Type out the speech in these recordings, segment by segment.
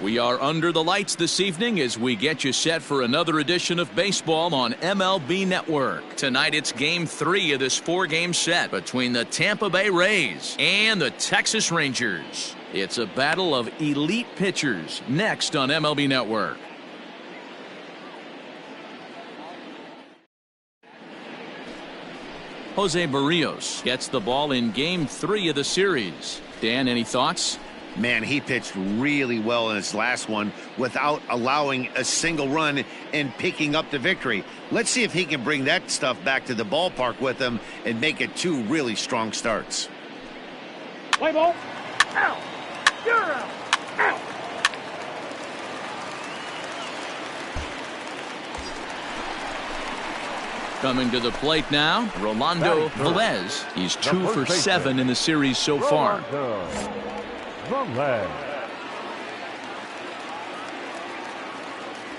We are under the lights this evening as we get you set for another edition of baseball on MLB Network. Tonight it's Game 3 of this 4-game set between the Tampa Bay Rays and the Texas Rangers. It's a battle of elite pitchers next on MLB Network. Jose Barrios gets the ball in Game 3 of the series. Dan, any thoughts? Man, he pitched really well in his last one without allowing a single run and picking up the victory. Let's see if he can bring that stuff back to the ballpark with him and make it 2 really strong starts. Play ball. Out. You're out. Out. Coming to the plate now, Rolando Velez. He's 2 for 7 in the series so far.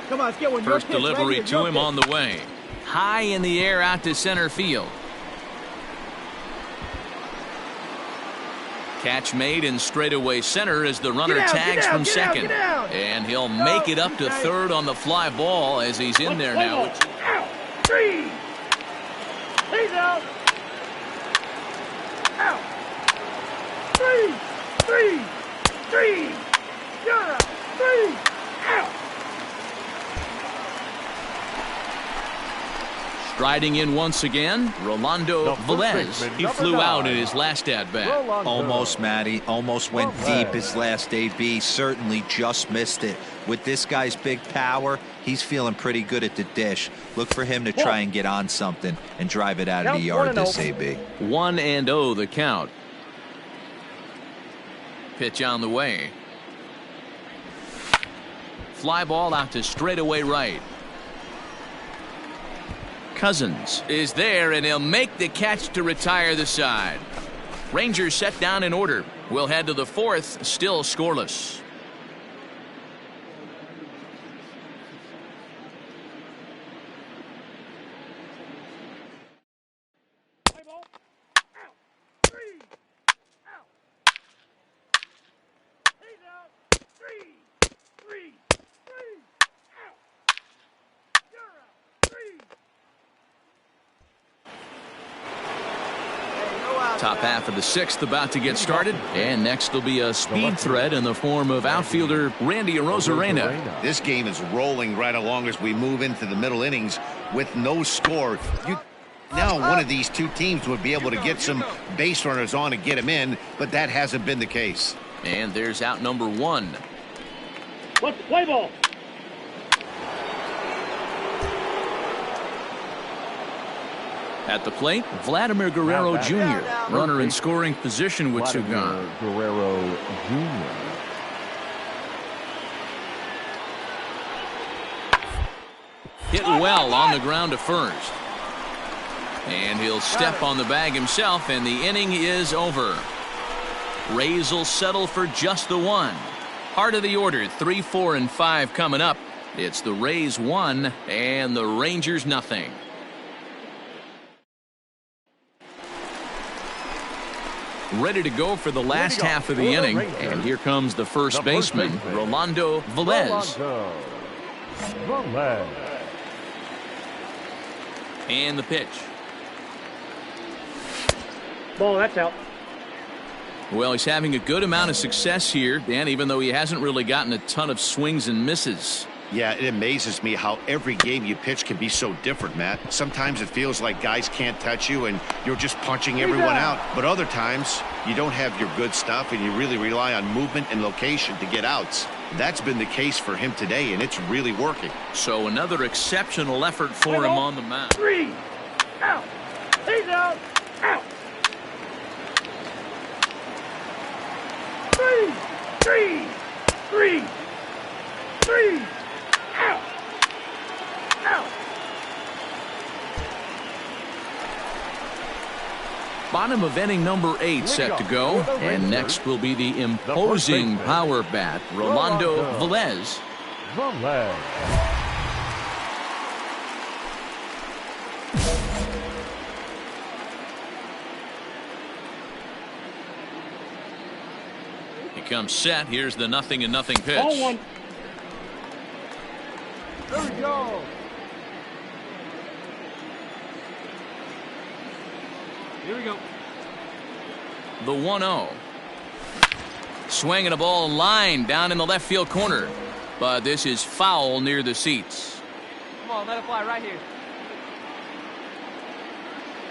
Come on, let's get one. First delivery to him on the way. High in the air out to center field. Catch made in straightaway center as the runner tags from second. And he'll make it up to third on the fly ball as he's in there now. Out. 3. He's out. Out. 3. 3. 3. You're out. 3. Out. Striding in once again, Rolando Velez. He flew out in his last at-bat. Almost, Matty. Almost went deep his last AB. Certainly just missed it. With this guy's big power, he's feeling pretty good at the dish. Look for him to try and get on something and drive it out of the yard this AB. 1-0 the count. Pitch on the way. Fly ball out to straightaway right. Cousins is there, and he'll make the catch to retire the side. Rangers set down in order. We'll head to the 4th, still scoreless. Top half of the 6th about to get started, and next will be a speed threat in the form of outfielder Randy Arozarena. This game is rolling right along as we move into the middle innings with no score. Now one of these two teams would be able to get some base runners on and get them in, but that hasn't been the case. And there's out number 1. Let's play ball. At the plate, Vladimir Guerrero Jr., runner in scoring position with 2 gone. Guerrero Jr. Hit well on the ground to first. And he'll step on the bag himself, and the inning is over. Rays will settle for just the 1. Heart of the order, 3, 4, and 5 coming up. It's the Rays 1 and the Rangers nothing. Ready to go for the last half of the inning, and here comes the first baseman, Rolando Velez. And the pitch. Ball, that's out. Well, he's having a good amount of success here, Dan, even though he hasn't really gotten a ton of swings and misses. Yeah, it amazes me how every game you pitch can be so different, Matt. Sometimes it feels like guys can't touch you and you're just punching everyone out. But other times, you don't have your good stuff and you really rely on movement and location to get outs. That's been the case for him today, and it's really working. So another exceptional effort for him on the mound. 3 out. He's out. Out. 3 out. Out. Bottom of inning number 8 set to go. And next will be the imposing power bat, Rolando Velez. He comes set. Here's the 0-0 pitch. Ball 1. There we go. Here we go. The 1-0. Swinging a ball line down in the left field corner. But this is foul near the seats. Come on, let it fly right here.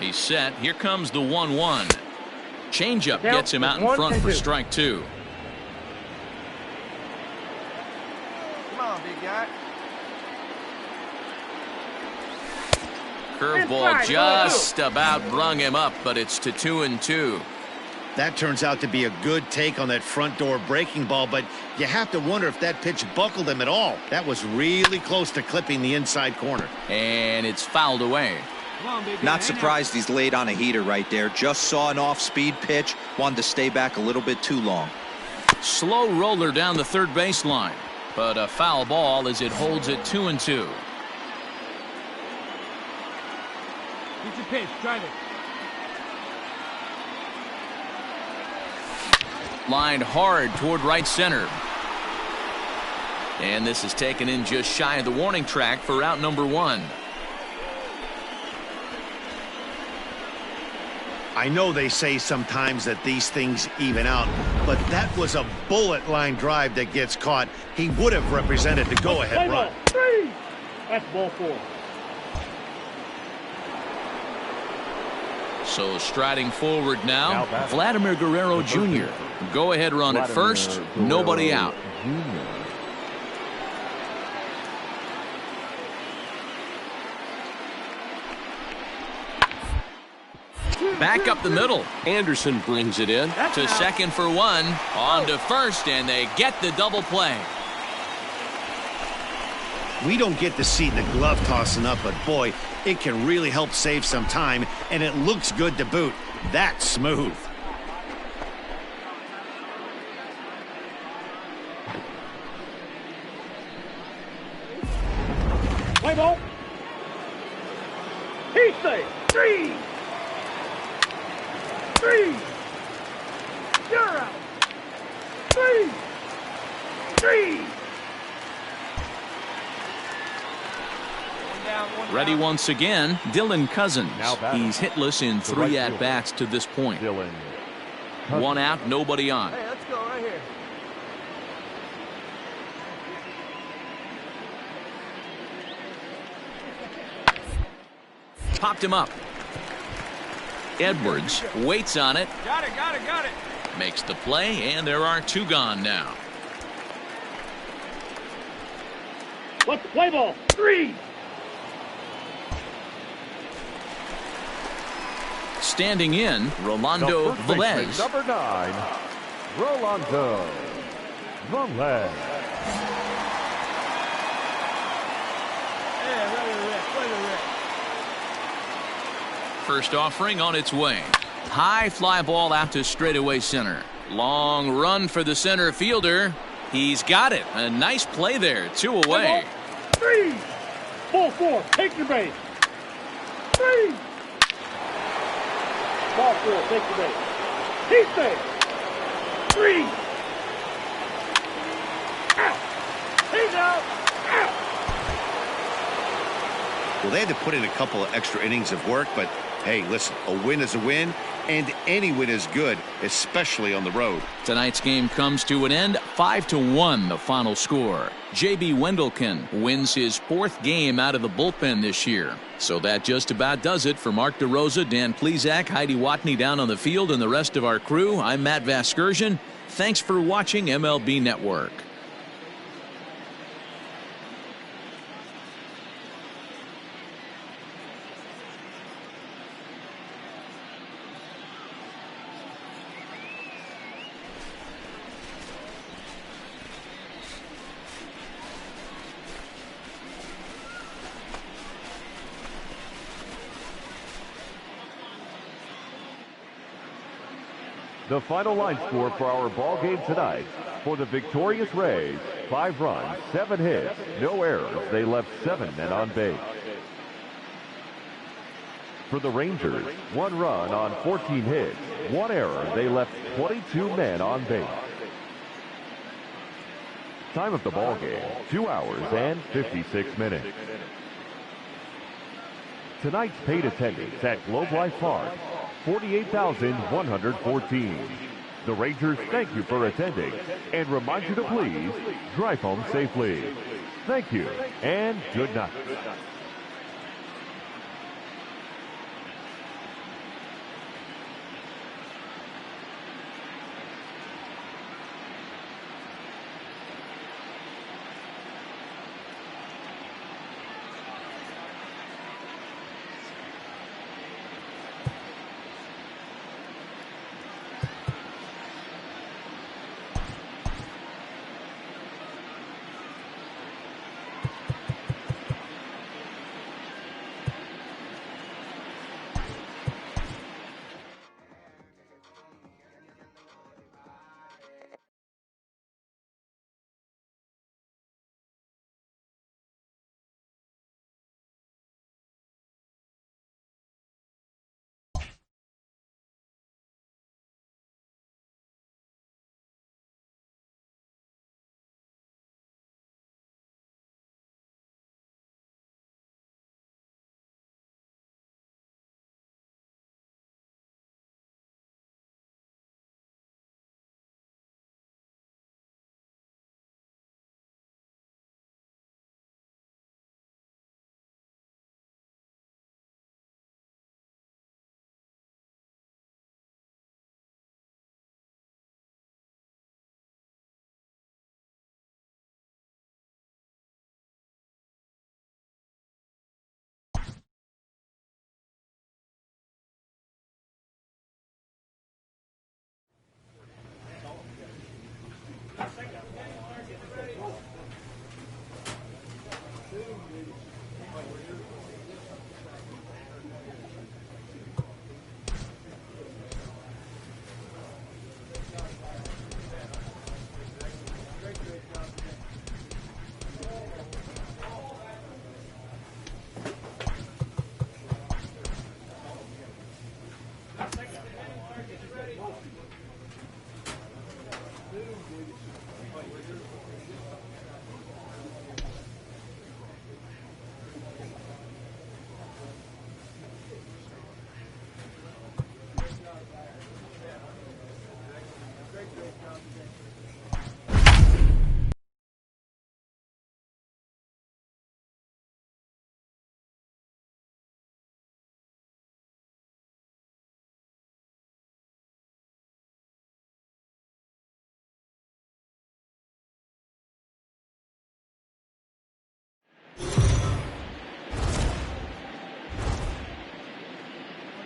He's set. Here comes the 1-1. Changeup Now, gets him out in front for 1-2. strike 2. Come on, big guy. Curveball Inside, just about brung him up, but it's to 2-2. That turns out to be a good take on that front door breaking ball, but you have to wonder if that pitch buckled him at all. That was really close to clipping the inside corner. And it's fouled away. Come on, big guy. Not surprised he's laid on a heater right there. Just saw an off-speed pitch. Wanted to stay back a little bit too long. Slow roller down the third baseline, but a foul ball as it holds it 2-2. Get your pitch. Drive it. Lined hard toward right center. And this is taken in just shy of the warning track for out number 1. I know they say sometimes that these things even out, but that was a bullet line drive that gets caught. He would have represented the go-ahead run. 3. That's ball 4. So striding forward now, Vladimir Guerrero Jr. Go ahead run at first, nobody out. Back up the middle. Anderson brings it in to second for 1. On to first, and they get the double play. We don't get to see the glove tossing up, but boy, it can really help save some time, and it looks good to boot. That's smooth. Play ball. He's safe. 3. You're out. 3. Ready once again, Dylan Cousins. He's hitless in 3 at-bats to this point. 1 out, nobody on. Hey, let's go right here. Popped him up. Edwards waits on it. Got it. Makes the play, and there are 2 gone now. Let's play ball. 3. Standing in, Rolando Velez. Number 9, Rolando Velez. First offering on its way. High fly ball out to straightaway center. Long run for the center fielder. He's got it. A nice play there. 2 away. 3. Ball 4. Take your base. 3. Ball 4. Take your base. He's safe. 3. Out. He's out. Out. Well, they had to put in a couple of extra innings of work, but Hey, listen, a win is a win, and any win is good, especially on the road. Tonight's game comes to an end, 5-1 the final score. J.B. Wendelken wins his 4th game out of the bullpen this year. So that just about does it for Mark DeRosa, Dan Plesac, Heidi Watney down on the field, and the rest of our crew. I'm Matt Vasgersian. Thanks for watching MLB Network. The final line score for our ball game tonight: for the victorious Rays, 5 runs, 7 hits, no errors. They left 7 men on base. For the Rangers, 1 run on 14 hits, 1 error. They left 22 men on base. Time of the ball game, 2 hours and 56 minutes. Tonight's paid attendance at Globe Life Park, 48,114. The Rangers thank you for attending and remind you to please drive home safely. Thank you and good night.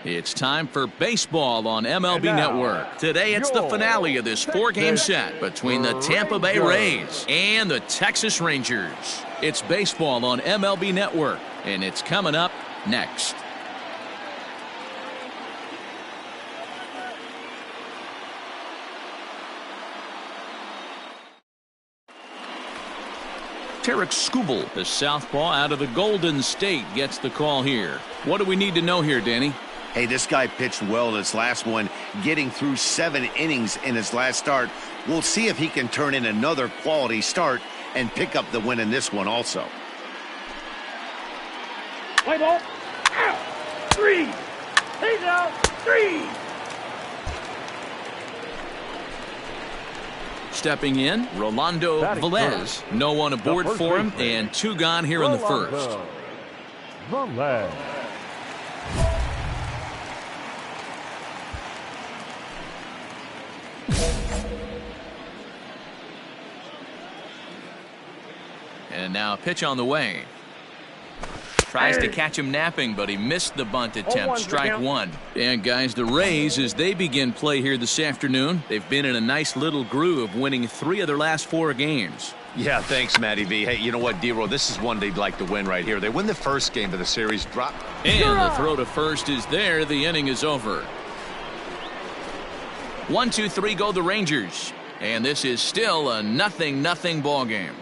It's time for baseball on MLB Network. Today it's the finale of this 4-game set between the Tampa Bay Rays and the Texas Rangers. It's baseball on MLB Network, and it's coming up next. Tarek Skubal, the southpaw out of the Golden State, gets the call here. What do we need to know here, Danny? Hey, this guy pitched well in his last one, getting through 7 innings in his last start. We'll see if he can turn in another quality start and pick up the win in this one also. Play ball. Out. 3. He's out. 3. Stepping in, Rolando Velez. No one aboard for him, and 2 gone here in the first. Velez. And now a pitch on the way. Tries to catch him napping, but he missed the bunt attempt. Strike 1. And guys, the Rays, as they begin play here this afternoon, they've been in a nice little groove, winning 3 of their last 4 games. Yeah, thanks, Matty V. Hey, you know what, D-Roll? This is one they'd like to win right here. They win the first game of the series, drop. And the throw to first is there. The inning is over. 1, 2, 3 go the Rangers. And this is still a 0-0 ball game.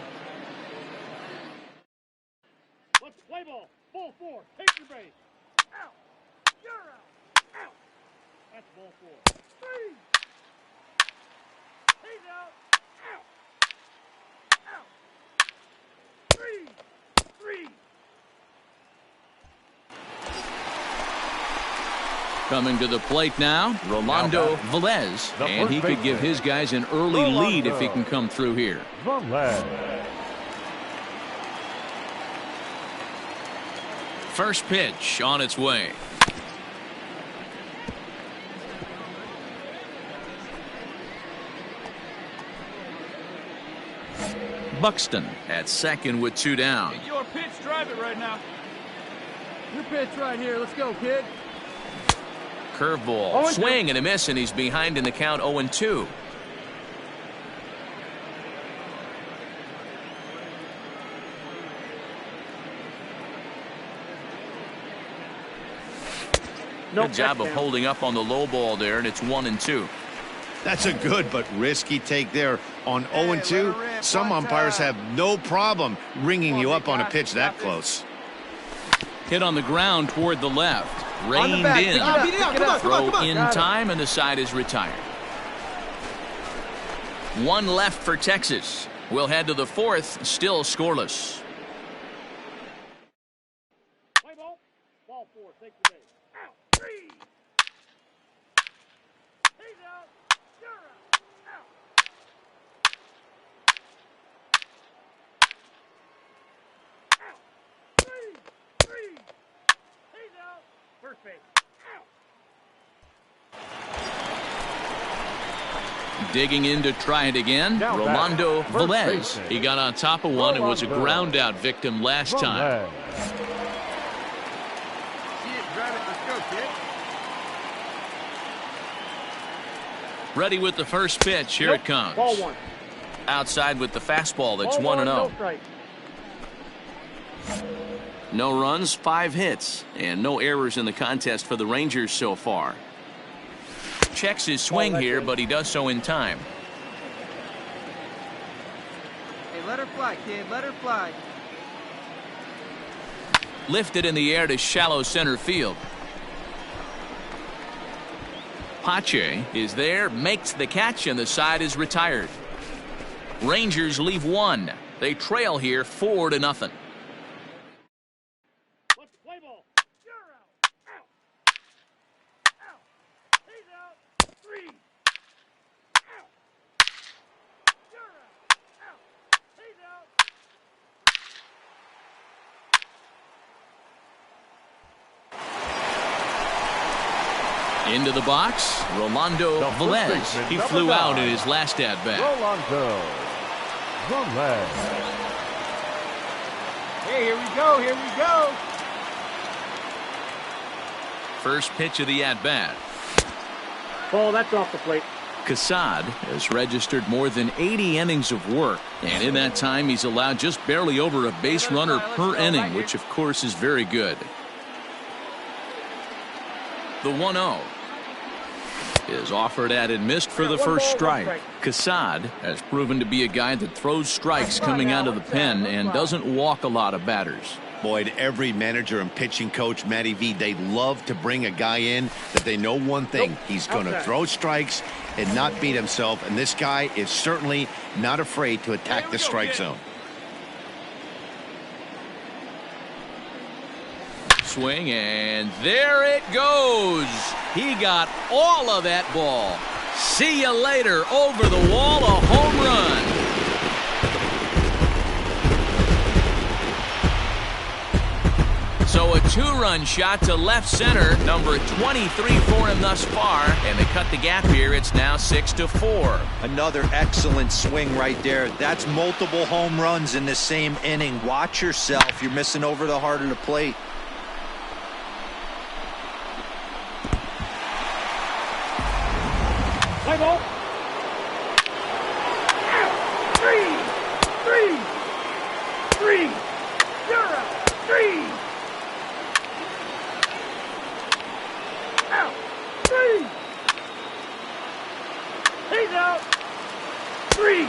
Let's play ball. Ball 4. Take your base. Out. You're out. Out. That's ball 4. 3. He's out. Out. Out. 3. 3. Coming to the plate now, Rolando Velez, and he could give his guys an early lead if he can come through here. Velez. First pitch on its way. Buxton at second with 2 down. Your pitch, drive it right now. Your pitch right here. Let's go, kid. Curveball, swing and a miss, and he's behind in the count 0-2. Good job of holding up on the low ball there, and it's 1-2. That's a good but risky take there on 0-2. Some umpires have no problem ringing you up on a pitch that close. Hit on the ground toward the left. Reined in. Throw in time, and the side is retired. 1 left for Texas. We'll head to the 4th, still scoreless. Play ball. Ball 4. Take your base. Out. 3. He's out. You're out. Out. Out. 3. 3. He's out. First base. Digging in to try it again, Rolando Velez. He got on top of one and was a ground out victim last time. See it, drive it. Let's go, kid. Ready with the first pitch. Here it comes. Ball 1. Outside with the fastball. That's Ball 1-0. no strike. No runs, 5 hits, and no errors in the contest for the Rangers so far. Checks his swing here, but he does so in time. Hey, let her fly, kid. Let her fly. Lifted in the air to shallow center field. Pache is there, makes the catch, and the side is retired. Rangers leave 1. They trail here 4-0. Let's play ball. You're out. Out. Out. He's out. 3. Out. You're out. Out. He's out. Into the box, Rolando Velez. He flew out in his last at-bat. Rolando Velez. Hey, here we go. Here we go. First pitch of the at-bat. Ball, that's off the plate. Casad has registered more than 80 innings of work, and in that time he's allowed just barely over a base runner per inning, which of course is very good. The 1-0 is offered at and missed for the first strike. Casad has proven to be a guy that throws strikes coming out of the pen and doesn't walk a lot of batters. Boyd, every manager and pitching coach, Matty V, they love to bring a guy in that they know one thing. He's going to throw strikes and not beat himself, and this guy is certainly not afraid to attack the strike zone. swing, and there it goes. He got all of that ball. See you later. Over the wall, a home run. So a two-run shot to left center, number 23 for him thus far, and they cut the gap here. It's now 6-4. Another excellent swing right there. That's multiple home runs in the same inning. Watch yourself. You're missing over the heart of the plate. Play ball. Three. You're out. 3. Out. 3. He's out. 3.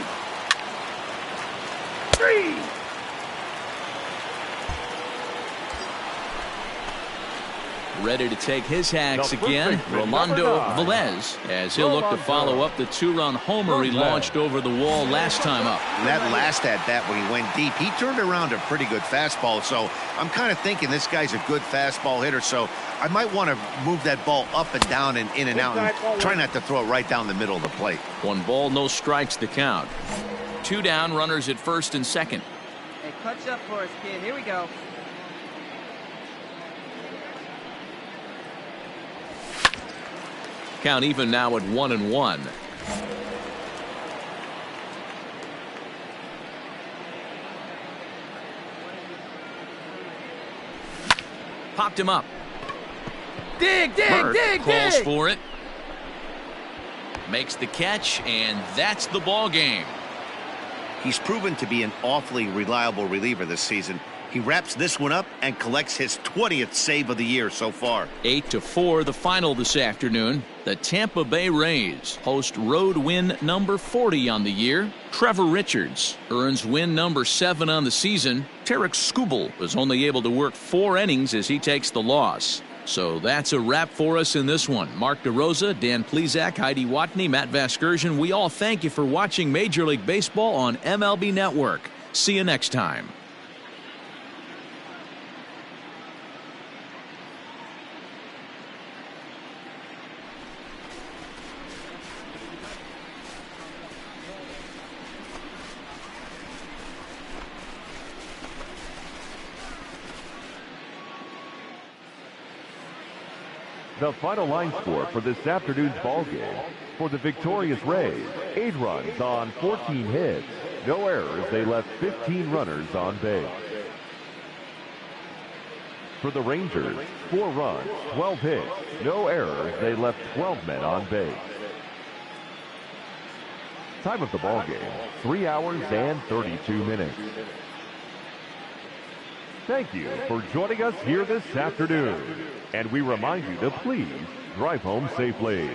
Ready to take his hacks The first again, baseman, Rolando number 9. Velez, as he'll look to follow up the two-run homer he launched over the wall last time up. That last at-bat when he went deep, he turned around a pretty good fastball. So I'm kind of thinking this guy's a good fastball hitter. So I might want to move that ball up and down and in and out and try not to throw it right down the middle of the plate. 1 ball, no strikes to count. 2 down, runners at first and second. Hey, clutch up for us, kid. Here we go. Count even now at 1-1. Popped him up. Dig, Bird dig, calls dig. for it. Makes the catch, and that's the ball game. He's proven to be an awfully reliable reliever this season. He wraps this one up and collects his 20th save of the year so far. 8-4, the final this afternoon. The Tampa Bay Rays host road win number 40 on the year. Trevor Richards earns win number 7 on the season. Tarek Skubal was only able to work 4 innings as he takes the loss. So that's a wrap for us in this one. Mark DeRosa, Dan Plezak, Heidi Watney, Matt Vasgersian. We all thank you for watching Major League Baseball on MLB Network. See you next time. The final line score for this afternoon's ball game: for the victorious Rays, 8 runs on 14 hits, no errors. They left 15 runners on base. For the Rangers, 4 runs, 12 hits, no errors. They left 12 men on base. Time of the ball game: 3 hours and 32 minutes. Thank you for joining us here this afternoon, and we remind you to please drive home safely.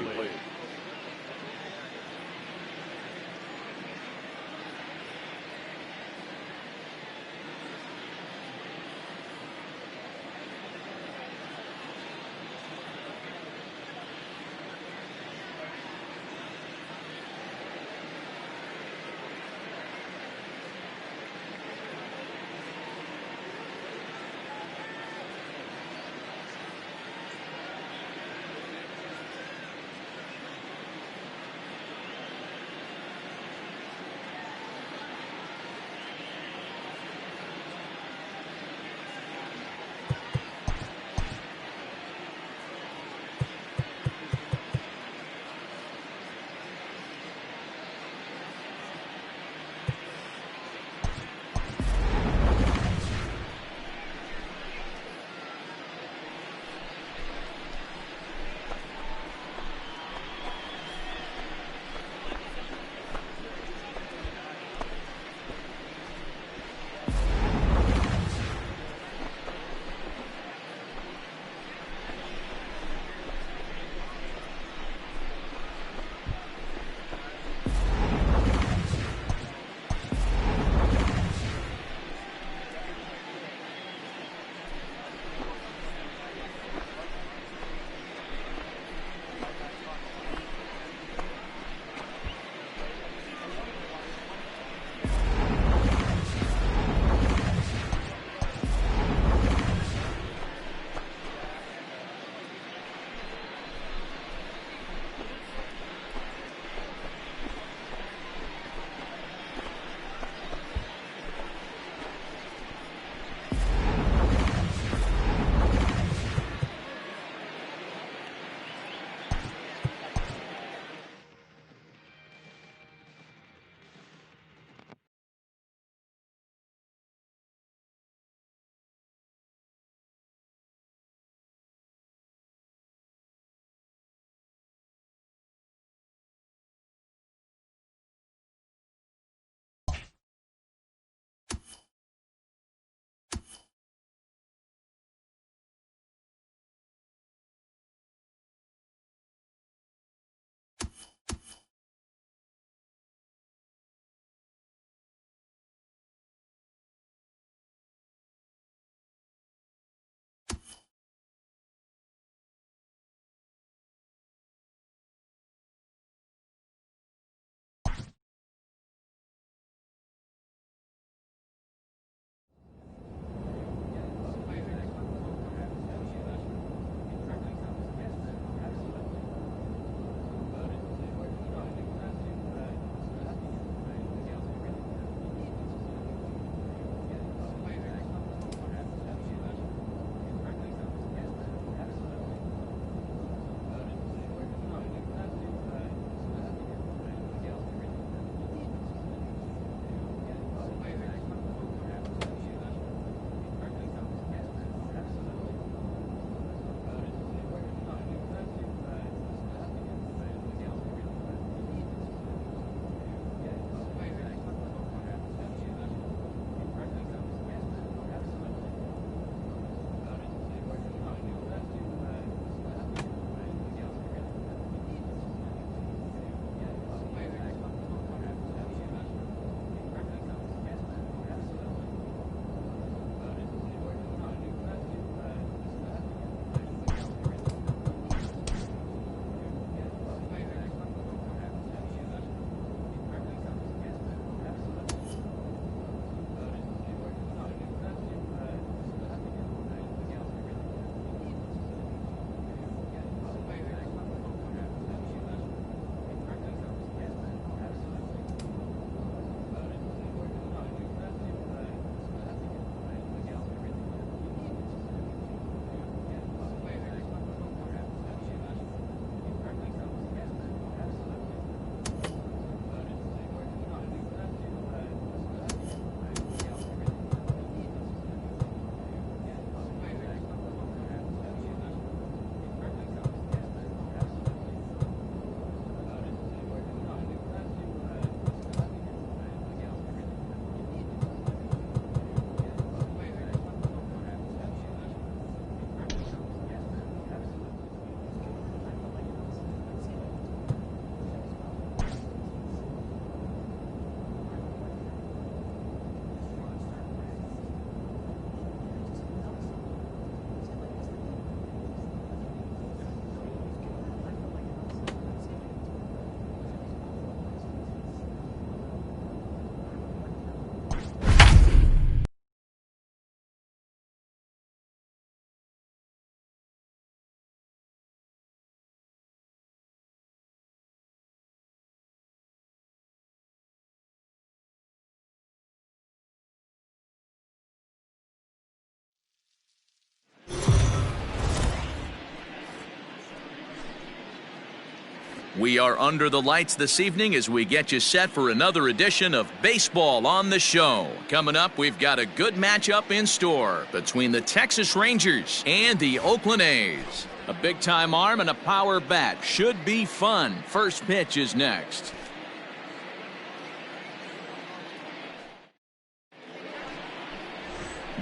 We are under the lights this evening as we get you set for another edition of Baseball on the Show. Coming up, we've got a good matchup in store between the Texas Rangers and the Oakland A's. A big-time arm and a power bat should be fun. First pitch is next.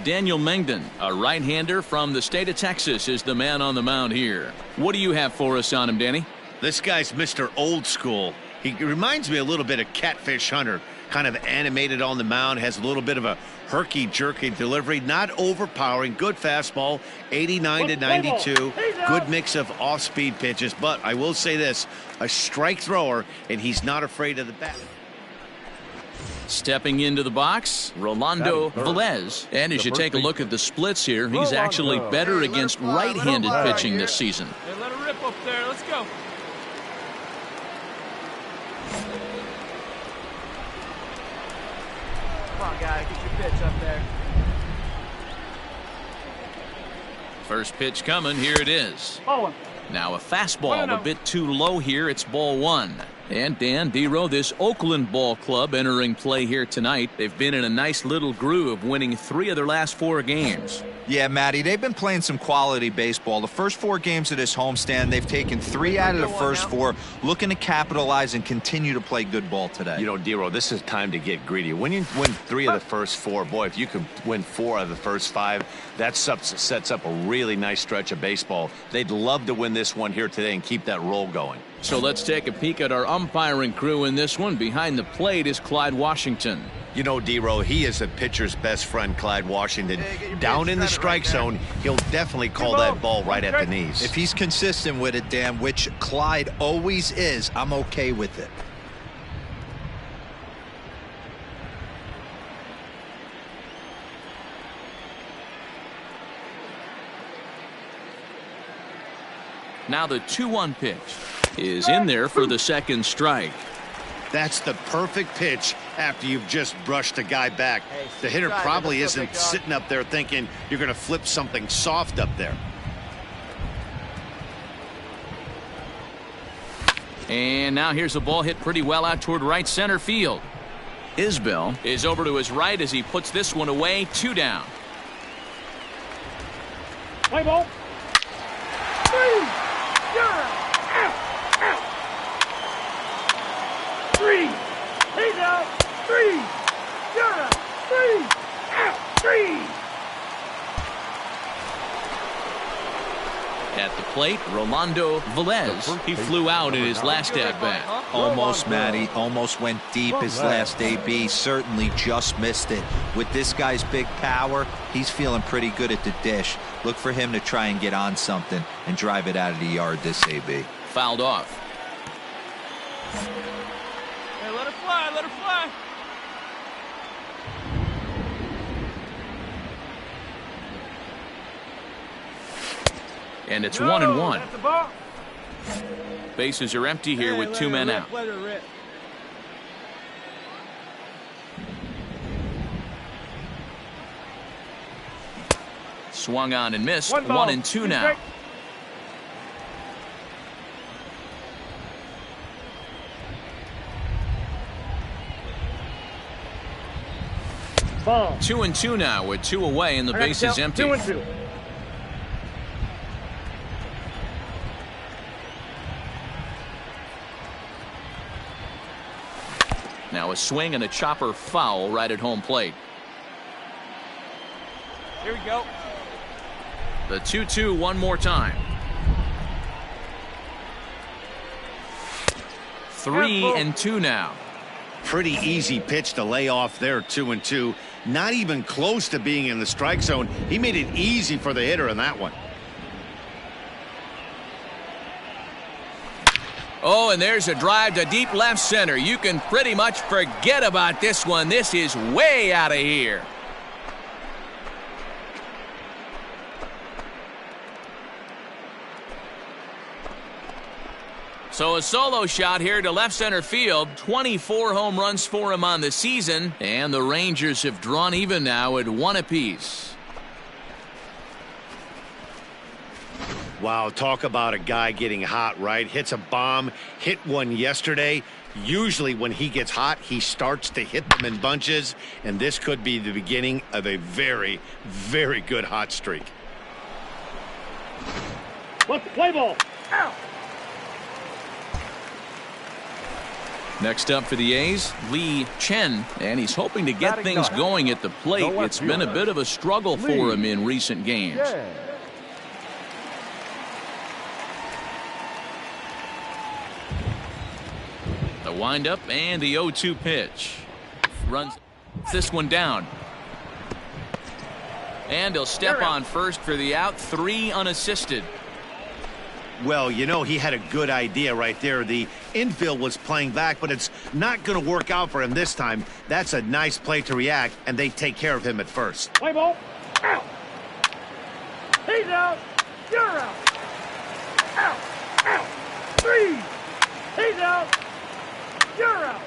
Daniel Mengden, a right-hander from the state of Texas, is the man on the mound here. What do you have for us on him, Danny? This guy's Mr. Old School. He reminds me a little bit of Catfish Hunter. Kind of animated on the mound, has a little bit of a herky-jerky delivery, not overpowering, good fastball, 89 to 92, good mix of off-speed pitches. But I will say this, a strike thrower, and he's not afraid of the bat. Stepping into the box, Rolando Velez. And as you take a look at the splits here, he's actually better against right-handed pitching this season. Hey, let her rip up there. Let's go. Come on, guy. Get your pitch up there. First pitch coming. Here it is. Ball Now a fastball a bit too low here. It's ball one. And Dan Dero, this Oakland ball club entering play here tonight. They've been in a nice little groove, winning 3 of their last 4 games. Yeah, Matty, they've been playing some quality baseball. The first 4 games of this homestand, they've taken 3 out of the first 4, looking to capitalize and continue to play good ball today. You know, Dero, this is time to get greedy. When you win 3 of the first 4, boy, if you could win 4 out of the first 5, that sets up a really nice stretch of baseball. They'd love to win this one here today and keep that roll going. So let's take a peek at our umpiring crew in this one. Behind the plate is Clyde Washington. You know, Dero, he is a pitcher's best friend, Clyde Washington. Down in the strike zone, he'll definitely call that ball right at the knees. If he's consistent with it, Dan, which Clyde always is, I'm okay with it. Now the 2-1 pitch is in there for the second strike. That's the perfect pitch after you've just brushed a guy back. The hitter probably isn't sitting up there thinking you're going to flip something soft up there. And now here's a ball hit pretty well out toward right center field. Isbell is over to his right as he puts this one away. 2 down. Play ball. 3. You're out. 3. He's out. 3. You're out. 3. Out. 3. At the plate, Rolando Velez. He flew out in his last at-bat. Almost, Matty. Almost went deep his last AB. Certainly just missed it. With this guy's big power, he's feeling pretty good at the dish. Look for him to try and get on something and drive it out of the yard this AB. Fouled off. Hey, let her fly. Let her fly. And it's 1-1. That's the ball. Bases are empty here with 2 men out. Let her rip. Swung on and missed. 1 ball. 1-2 now. Ball. 2-2 now with 2 away and the base is empty. 2-2. Now a swing and a chopper foul right at home plate. Here we go. The 2-2 one more time. 3-2 now. Pretty easy pitch to lay off there, 2-2. Not even close to being in the strike zone. He made it easy for the hitter in that one. Oh, and there's a drive to deep left center. You can pretty much forget about this one. This is way out of here. So a solo shot here to left center field. 24 home runs for him on the season. And the Rangers have drawn even now at 1 apiece. Wow, talk about a guy getting hot, right? Hits a bomb, hit one yesterday. Usually when he gets hot, he starts to hit them in bunches, and this could be the beginning of a very, very good hot streak. Let's play ball. Out. Next up for the A's, Lee Chen, and he's hoping to get things going at the plate. It's been a bit of a struggle for him in recent games. The windup and the 0-2 pitch. Runs this one down. And he'll step on first for the out, 3 unassisted. Well, you know, he had a good idea right there. The infield was playing back, but it's not going to work out for him this time. That's a nice play to react, and they take care of him at first. Play ball. Out. He's out. You're out. Out. Out. 3. He's out. You're out.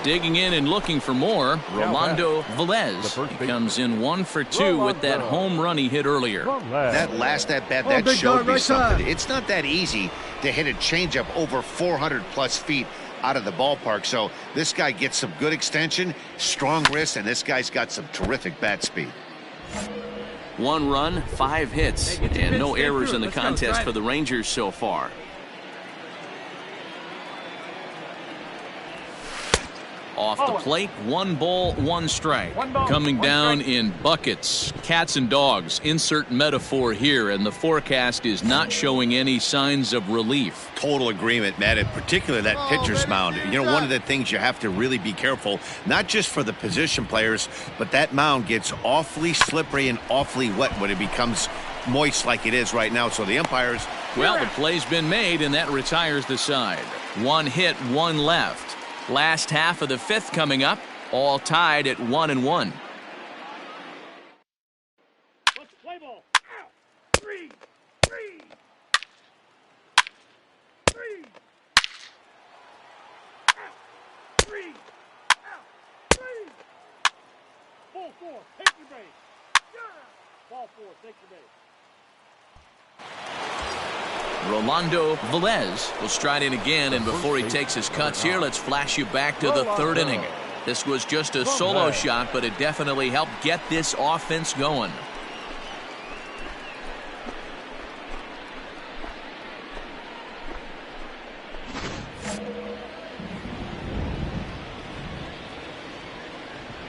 Digging in and looking for more, Rolando Velez. He comes in 1 for 2 with that home run he hit earlier. That last at-bat, that showed me something. It's not that easy to hit a changeup over 400-plus feet out of the ballpark. So this guy gets some good extension, strong wrist, and this guy's got some terrific bat speed. 1 run, 5 hits, and no errors in the contest for the Rangers so far. Off the plate, 1 ball, 1 strike. Coming down in buckets, cats and dogs. Insert metaphor here, and the forecast is not showing any signs of relief. Total agreement, Matt, and particularly that pitcher's mound. You know, one of the things you have to really be careful, not just for the position players, but that mound gets awfully slippery and awfully wet when it becomes moist like it is right now. So the umpires... Well, the play's been made, and that retires the side. 1 hit, 1 left. Last half of the 5th coming up, all tied at 1-1. Let's play ball. Out. 3. 3. 3. Out. 3. Out. 3. Ball 4. Take your base. You're out. Ball 4. Take your base. Rolando Velez will stride in again, and before he takes his cuts here, let's flash you back to the 3rd inning. This was just a solo shot, but it definitely helped get this offense going.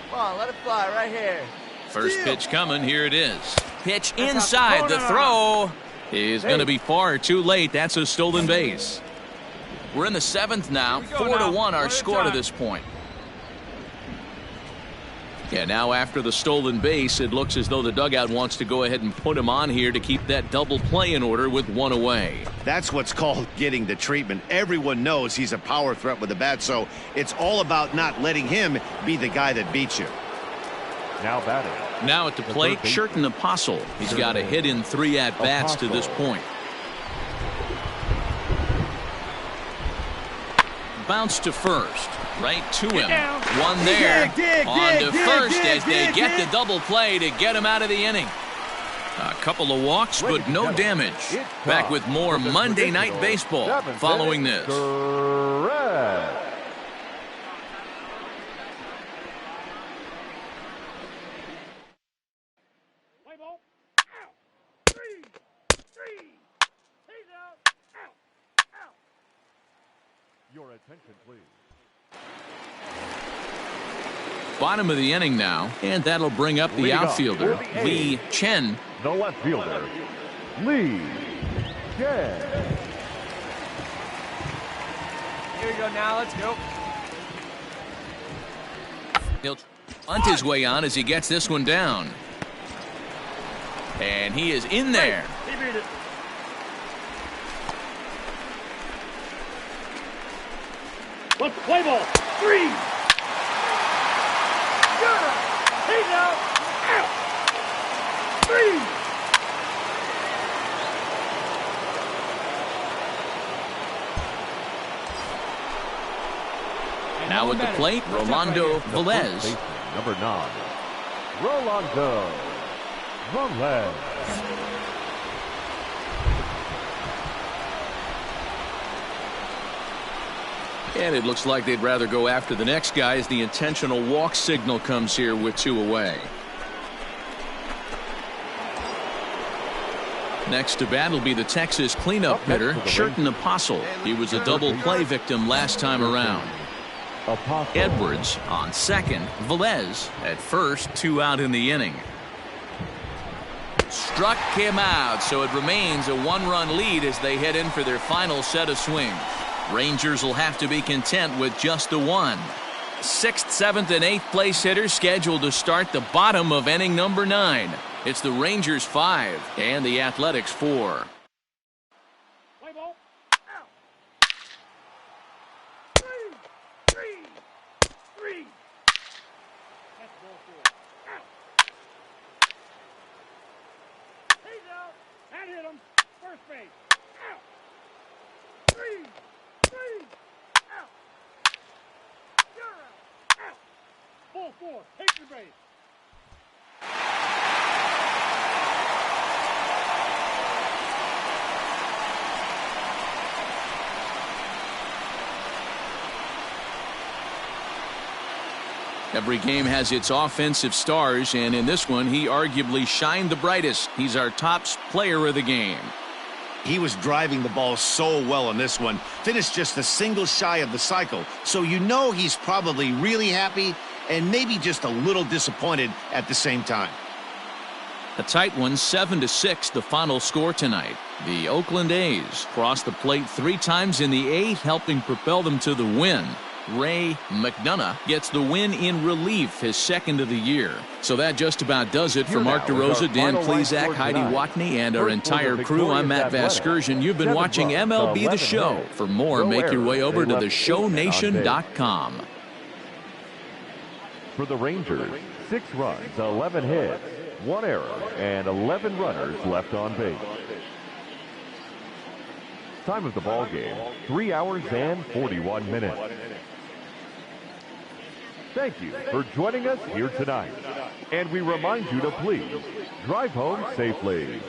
Come on, let it fly right here. First pitch coming. Here it is. Pitch inside. The throw is going to be far too late. That's a stolen base. We're in the 7th now. 4-1 our score to this point. Yeah, now after the stolen base, it looks as though the dugout wants to go ahead and put him on here to keep that double play in order with 1 away. That's what's called getting the treatment. Everyone knows he's a power threat with the bat, so it's all about not letting him be the guy that beats you. Now batting. Now at the plate, Sherton Apostle. He's got a hit in 3 at-bats to this point. Bounce to first. Right to him. 1 there. On to first as they get the double play to get him out of the inning. A couple of walks, but no damage. Back with more Monday Night Baseball following this. Your attention, please. Bottom of the inning now, and that'll bring up the outfielder, Lee Chen. The left fielder, Lee Chen. Here we go now. Let's go. He'll hunt his way on as he gets this one down. And he is in there. He beat it. Let's play ball. 3. You're out. He's out. Out. 3. Now at the plate, Rolando Velez. Number 9, Rolando Velez. And it looks like they'd rather go after the next guy as the intentional walk signal comes here with 2 away. Next to bat will be the Texas cleanup hitter, Sherton Apostle. He was a double play victim last time around. Edwards on second, Velez at first, 2 out in the inning. Struck him out, so it remains a 1-run lead as they head in for their final set of swings. Rangers will have to be content with just the 1. 6th, 7th, and 8th place hitters scheduled to start the bottom of inning number 9. It's the Rangers 5 and the Athletics 4. Play ball. Out. 3. That's ball 4. Out. He's out. That hit him. First base. Out. 3. Out. You're out. Out. Ball 4. Take your base. Every game has its offensive stars, and in this one, he arguably shined the brightest. He's our top player of the game. He was driving the ball so well in this one. Finished just a single shy of the cycle. So you know he's probably really happy and maybe just a little disappointed at the same time. A tight one, 7-6, the final score tonight. The Oakland A's crossed the plate 3 times in the 8th, helping propel them to the win. Ray McDonough gets the win in relief, his 2nd of the year. So that just about does it for Mark DeRosa, Dan Plesac, Heidi Watney, and our entire crew. I'm Matt Vasgersian. You've been watching MLB The Show. For more, make your way over to theshownation.com. For the Rangers, 6 runs, 11 hits, 1 error, and 11 runners left on base. Time of the ball game, 3 hours and 41 minutes. Thank you for joining us here tonight. And we remind you to please drive home safely.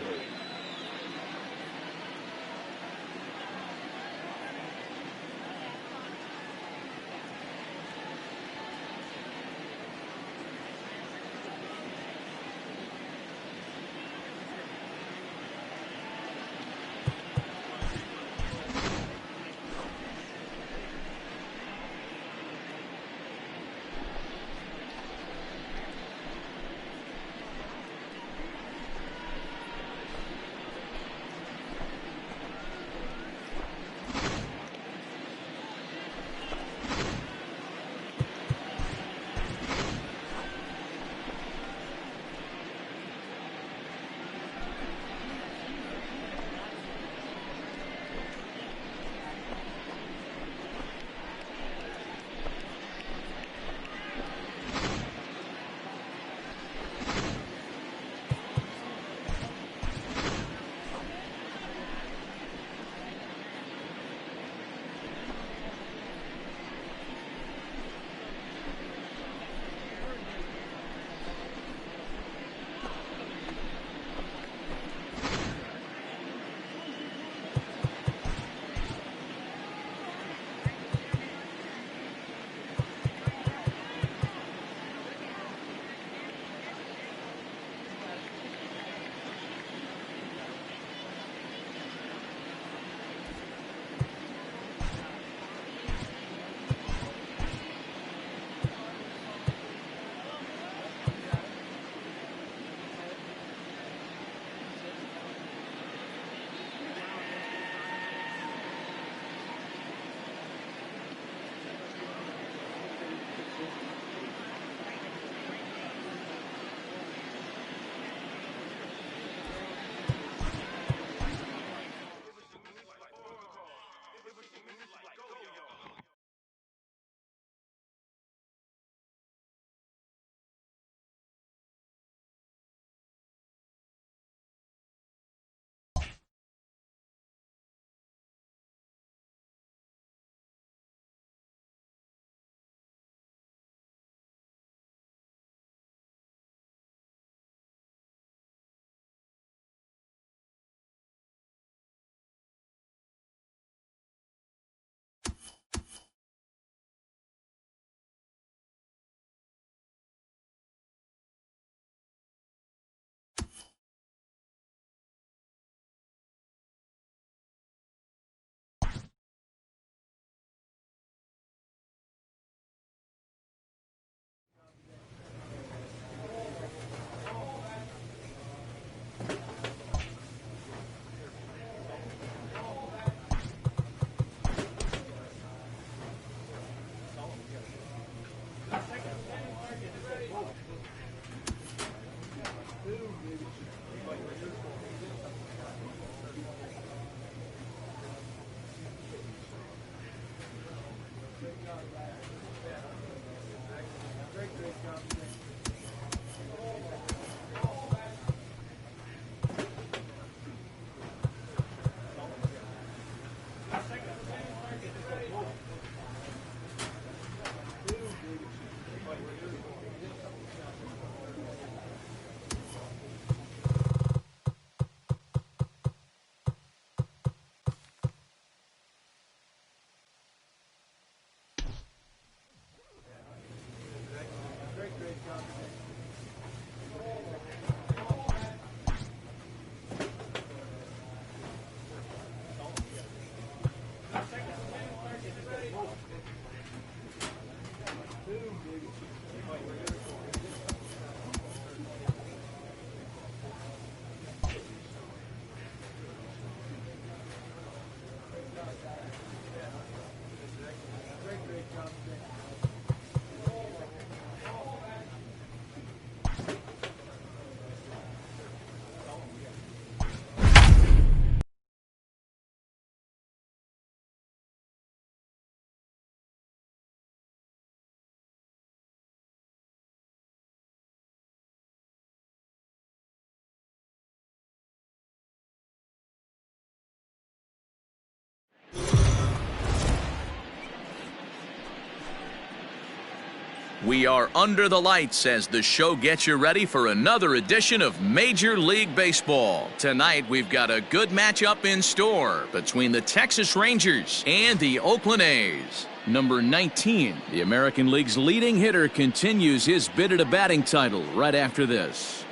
We are under the lights as the show gets you ready for another edition of Major League Baseball. Tonight, we've got a good matchup in store between the Texas Rangers and the Oakland A's. Number 19, the American League's leading hitter, continues his bid at a batting title right after this.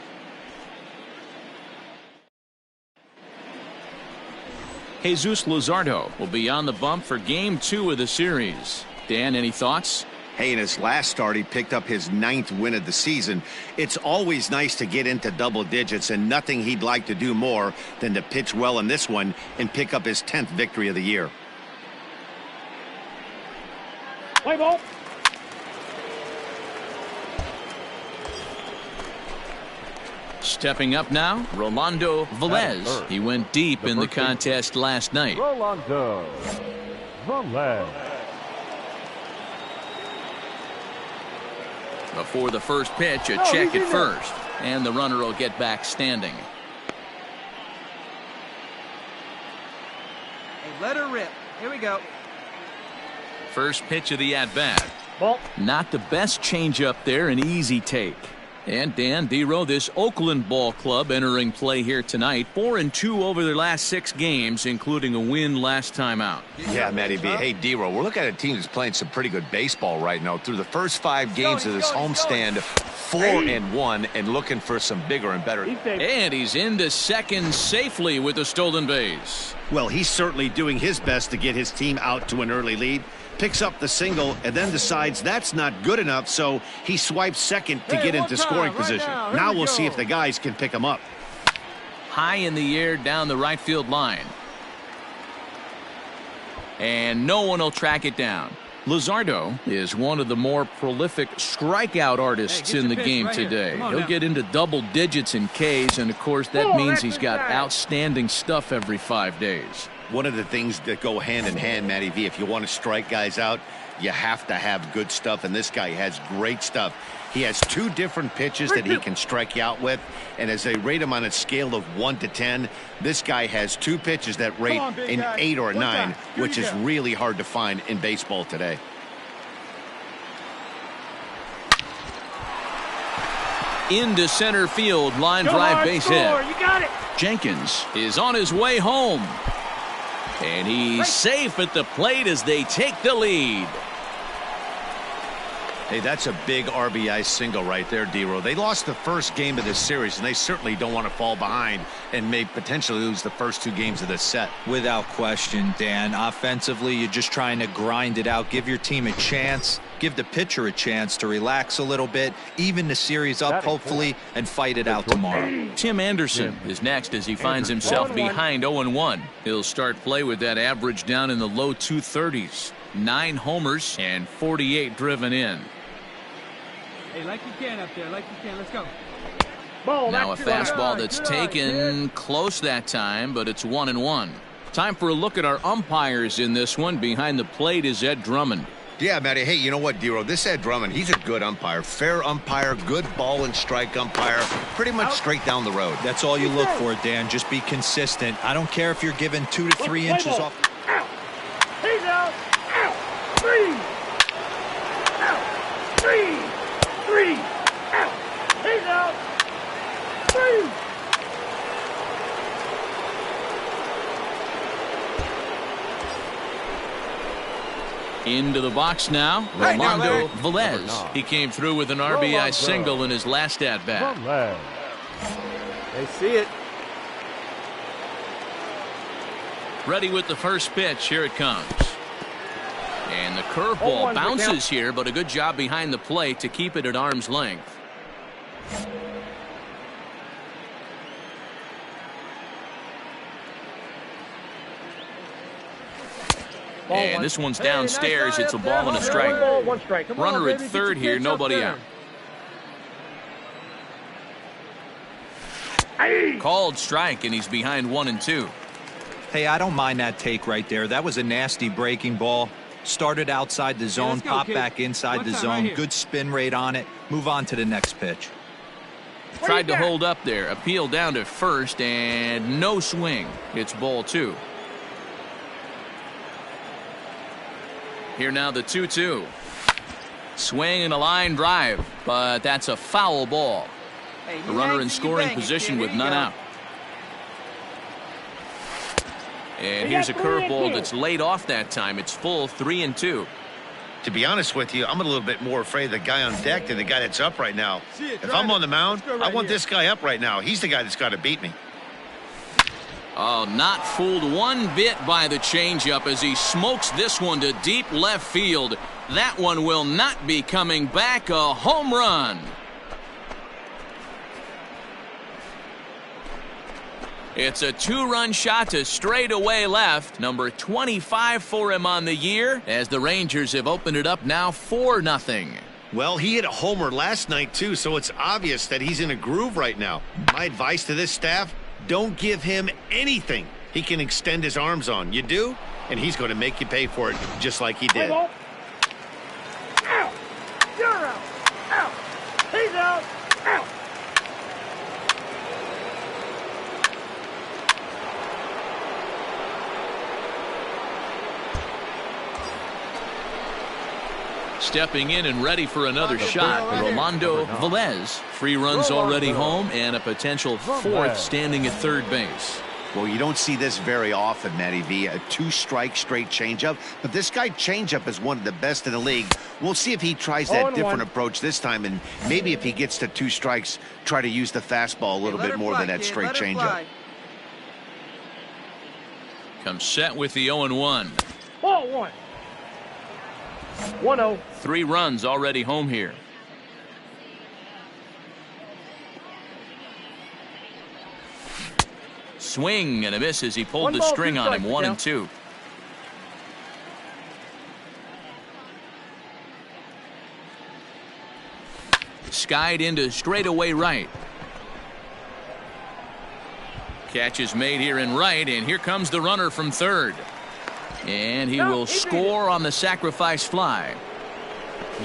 Jesus Luzardo will be on the bump for Game 2 of the series. Dan, any thoughts? Hey, in his last start, he picked up his 9th win of the season. It's always nice to get into double digits, and nothing he'd like to do more than to pitch well in this one and pick up his 10th victory of the year. Play ball. Stepping up now, Rolando Velez. He went deep in the contest last night. Rolando Velez. Before the first pitch, a check at first, and the runner will get back standing. Hey, let her rip. Here we go. First pitch of the at-bat. Ball. Not the best changeup there, an easy take. And Dan Dero, this Oakland ball club entering play here tonight, 4-2 over their last 6 games, including a win last time out. Yeah, Matty B. Hey, Dero, we're looking at a team that's playing some pretty good baseball right now. Through the first 5 games of this homestand, 4-1, and looking for some bigger and better. And he's into second safely with a stolen base. Well, he's certainly doing his best to get his team out to an early lead. Picks up the single and then decides that's not good enough, so he swipes second to get into scoring position. Now we'll see if the guys can pick him up. High in the air down the right field line. And no one will track it down. Luzardo is one of the more prolific strikeout artists in the game today. He'll get into double digits in Ks, and of course that means he's got outstanding stuff every 5 days. One of the things that go hand in hand, Matty V, if you want to strike guys out, you have to have good stuff, and this guy has great stuff. He has 2 different pitches that he can strike you out with, and as they rate him on a scale of 1 to 10, this guy has 2 pitches that rate an 8 or a 9, which is really hard to find in baseball today. Into center field, line drive base hit. You got it. Jenkins is on his way home. And he's safe at the plate as they take the lead. Hey, that's a big RBI single right there, Dero. They lost the first game of this series, and they certainly don't want to fall behind and may potentially lose the first 2 games of this set. Without question, Dan. Offensively, you're just trying to grind it out, give your team a chance, give the pitcher a chance to relax a little bit, even the series up, hopefully, and fight it out tomorrow. Tim Anderson is next as he finds himself behind 0-1. He'll start play with that average down in the low 230s. 9 homers and 48 driven in. Hey, like you can up there, like you can. Let's go. Ball. Now a fastball that's taken close that time, but it's 1-1. Time for a look at our umpires in this one. Behind the plate is Ed Drummond. Yeah, Matty. Hey, you know what, Dero? This Ed Drummond, he's a good umpire. Fair umpire, good ball and strike umpire. Pretty much straight down the road. That's all you look for, Dan. Just be consistent. I don't care if you're given 2 to 3 inches off. Out. He's out. Out. 3. Out. 3. 3. Out. He's out. 3. Into the box now, Rolando Velez. He came through with an RBI single in his last at-bat. They see it. Ready with the first pitch. Here it comes. And the curveball bounces here, but a good job behind the plate to keep it at arm's length. And this one's downstairs. It's a ball and a strike. 1 strike. Runner at third here, nobody out. Called strike, and he's behind 1-2. Hey, I don't mind that take right there. That was a nasty breaking ball. Started outside the zone, popped back inside the zone. Good spin rate on it. Move on to the next pitch. Tried to hold up there. Appeal down to first, and no swing. It's ball 2. Here now the 2-2. Swing and a line drive, but that's a foul ball. Hey, The runner in scoring position with none out. And here's a curveball that's laid off that time. It's full 3-2. To be honest with you, I'm a little bit more afraid of the guy on deck than the guy that's up right now. If I'm on the mound, I want this guy up right now. He's the guy that's got to beat me. Oh, not fooled one bit by the changeup as he smokes this one to deep left field. That one will not be coming back. A home run. It's a 2-run shot to straightaway left. Number 25 for him on the year as the Rangers have opened it up now 4-0. Well, he hit a homer last night, too, so it's obvious that he's in a groove right now. My advice to this staff, don't give him anything he can extend his arms on. You do, and he's going to make you pay for it just like he did. Out. You're out. Out. He's out. Out. Stepping in and ready for another shot, Rolando Velez. 3 runs already home and a potential 4th standing at third base. Well, you don't see this very often, Matty V. A 2-strike straight changeup. But this guy changeup is one of the best in the league. We'll see if he tries that different approach this time. And maybe if he gets to 2 strikes, try to use the fastball a little bit more than that straight changeup. Comes set with the 0-1. Ball 1. 1-0. 3 runs already home here. Swing and a miss as he pulled the string on him. 1-2. Skied into straightaway right. Catch is made here in right, and here comes the runner from third. And he will score on the sacrifice fly.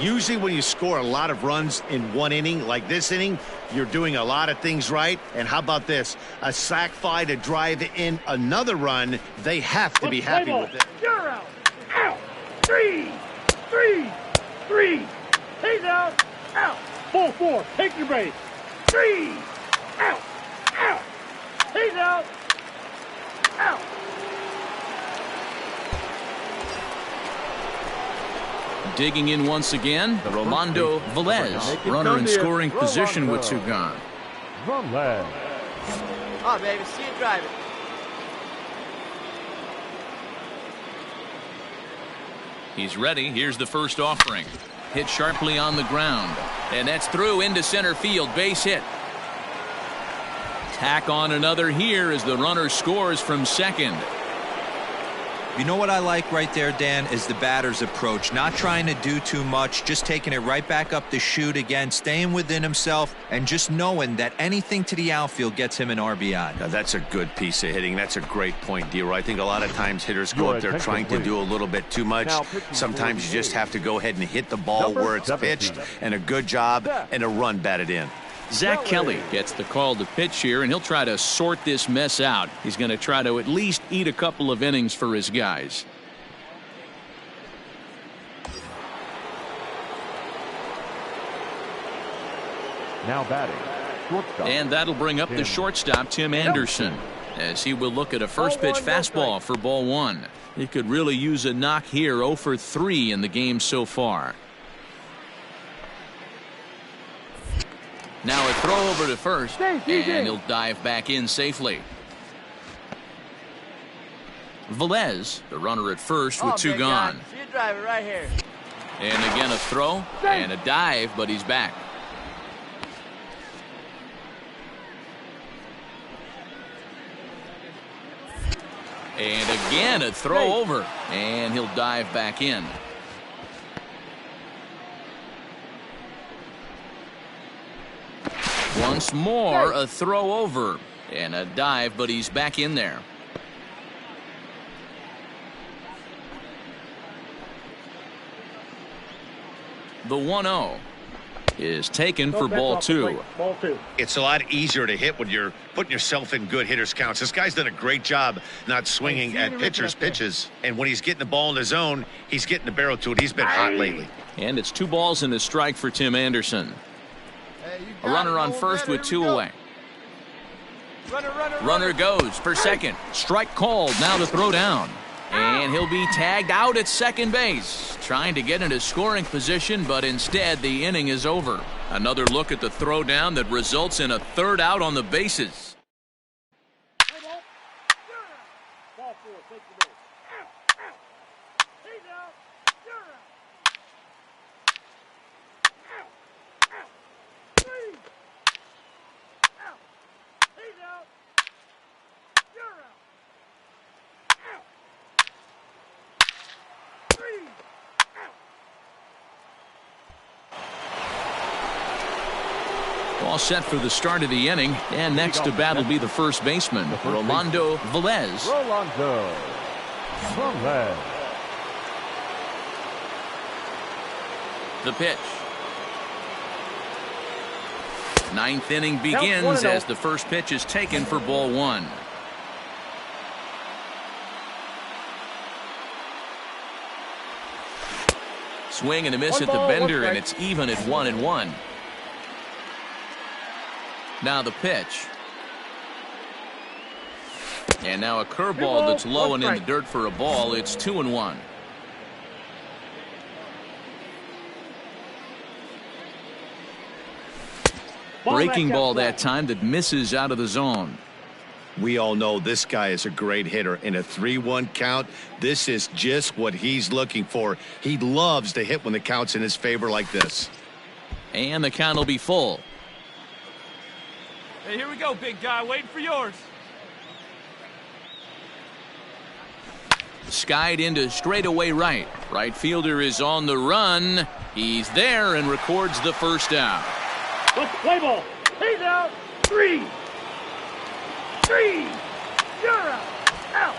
Usually when you score a lot of runs in one inning, like this inning, you're doing a lot of things right. And how about this? A sac fly to drive in another run. They have to be happy with it. You're out. Out. 3. He's out. Out. Ball 4. Take your base. 3. Out. Out. He's out. Out. Digging in once again, Rolando Velez, runner in scoring position with 2 gone. Velez. Oh, baby, see you drive it. He's ready. Here's the first offering. Hit sharply on the ground. And that's through into center field. Base hit. Tack on another here as the runner scores from second. You know what I like right there, Dan, is the batter's approach. Not trying to do too much, just taking it right back up the chute again, staying within himself, and just knowing that anything to the outfield gets him an RBI. Now, that's a good piece of hitting. That's a great point, D-Roy. I think a lot of times hitters go up there trying to do a little bit too much. Sometimes you just have to go ahead and hit the ball where it's pitched, and a good job and a run batted in. Zach Kelly gets the call to pitch here, and he'll try to sort this mess out. He's going to try to at least eat a couple of innings for his guys. Now batting, shortstop. And that'll bring up the shortstop, Tim Anderson, as he will look at a first pitch fastball for ball 1. He could really use a knock here. 0 for 3 in the game so far. Now a throw over to first, and he'll dive back in safely. Velez, the runner at first with 2 gone. See you drive it right here. And again a throw and a dive, but he's back. And again a throw over, and he'll dive back in. Once more, a throw over and a dive, but he's back in there. The 1-0. is taken for ball 2. Ball 2. It's a lot easier to hit when you're putting yourself in good hitters counts. This guy's done a great job not swinging at pitchers' pitches. And when he's getting the ball in the zone, he's getting the barrel to it. He's been hot lately. And it's 2 balls and a strike for Tim Anderson. A runner on first with 2 away. Runner goes for second. Strike called. Now the throw down. And he'll be tagged out at second base. Trying to get into scoring position, but instead the inning is over. Another look at the throw down that results in a 3rd out on the bases. Ball 4. Take the base. He's out. You're out. 3. Out. He's out. You're out. 3. All set for the start of the inning. And next to bat will be the first baseman, Rolando Velez. Rolando Velez. The pitch. 9th inning begins as the first pitch is taken for ball 1. Swing and a miss at the bender, and it's even at 1-1. Now the pitch. And now a curveball that's low and in the dirt for a ball. It's 2-1. Breaking ball that time that misses out of the zone. We all know this guy is a great hitter. In a 3-1 count, this is just what he's looking for. He loves to hit when the count's in his favor like this. And the count will be full. Hey, here we go, big guy. Waiting for yours. Skied into straightaway right. Right fielder is on the run. He's there and records the first out. Let's play ball. He's out. 3. You're out. Out.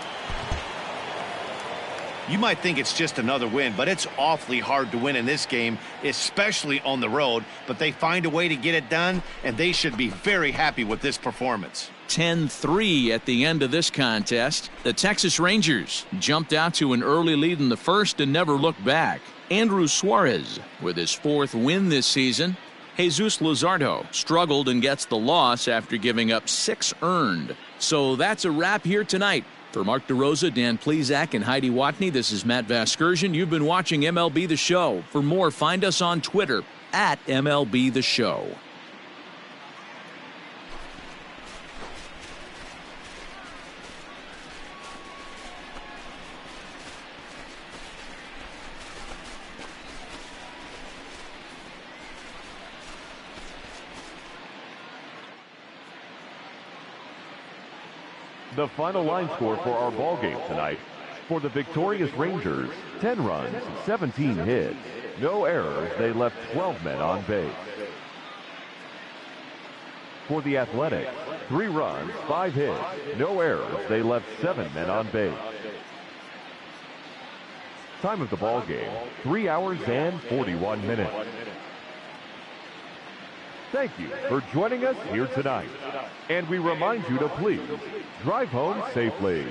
You might think it's just another win, but it's awfully hard to win in this game, especially on the road. But they find a way to get it done, and they should be very happy with this performance. 10-3 at the end of this contest. The Texas Rangers jumped out to an early lead in the first and never looked back. Andrew Suarez with his 4th win this season. Jesus Luzardo struggled and gets the loss after giving up 6 earned. So that's a wrap here tonight. For Mark DeRosa, Dan Plezak, and Heidi Watney, this is Matt Vasgersian. You've been watching MLB The Show. For more, find us on Twitter at MLB The Show. The final line score for our ball game tonight. For the victorious Rangers, 10 runs, 17 hits. No errors, they left 12 men on base. For the Athletics, 3 runs, 5 hits. No errors, they left 7 men on base. Time of the ball game, 3 hours and 41 minutes. Thank you for joining us here tonight. And we remind you to please drive home safely.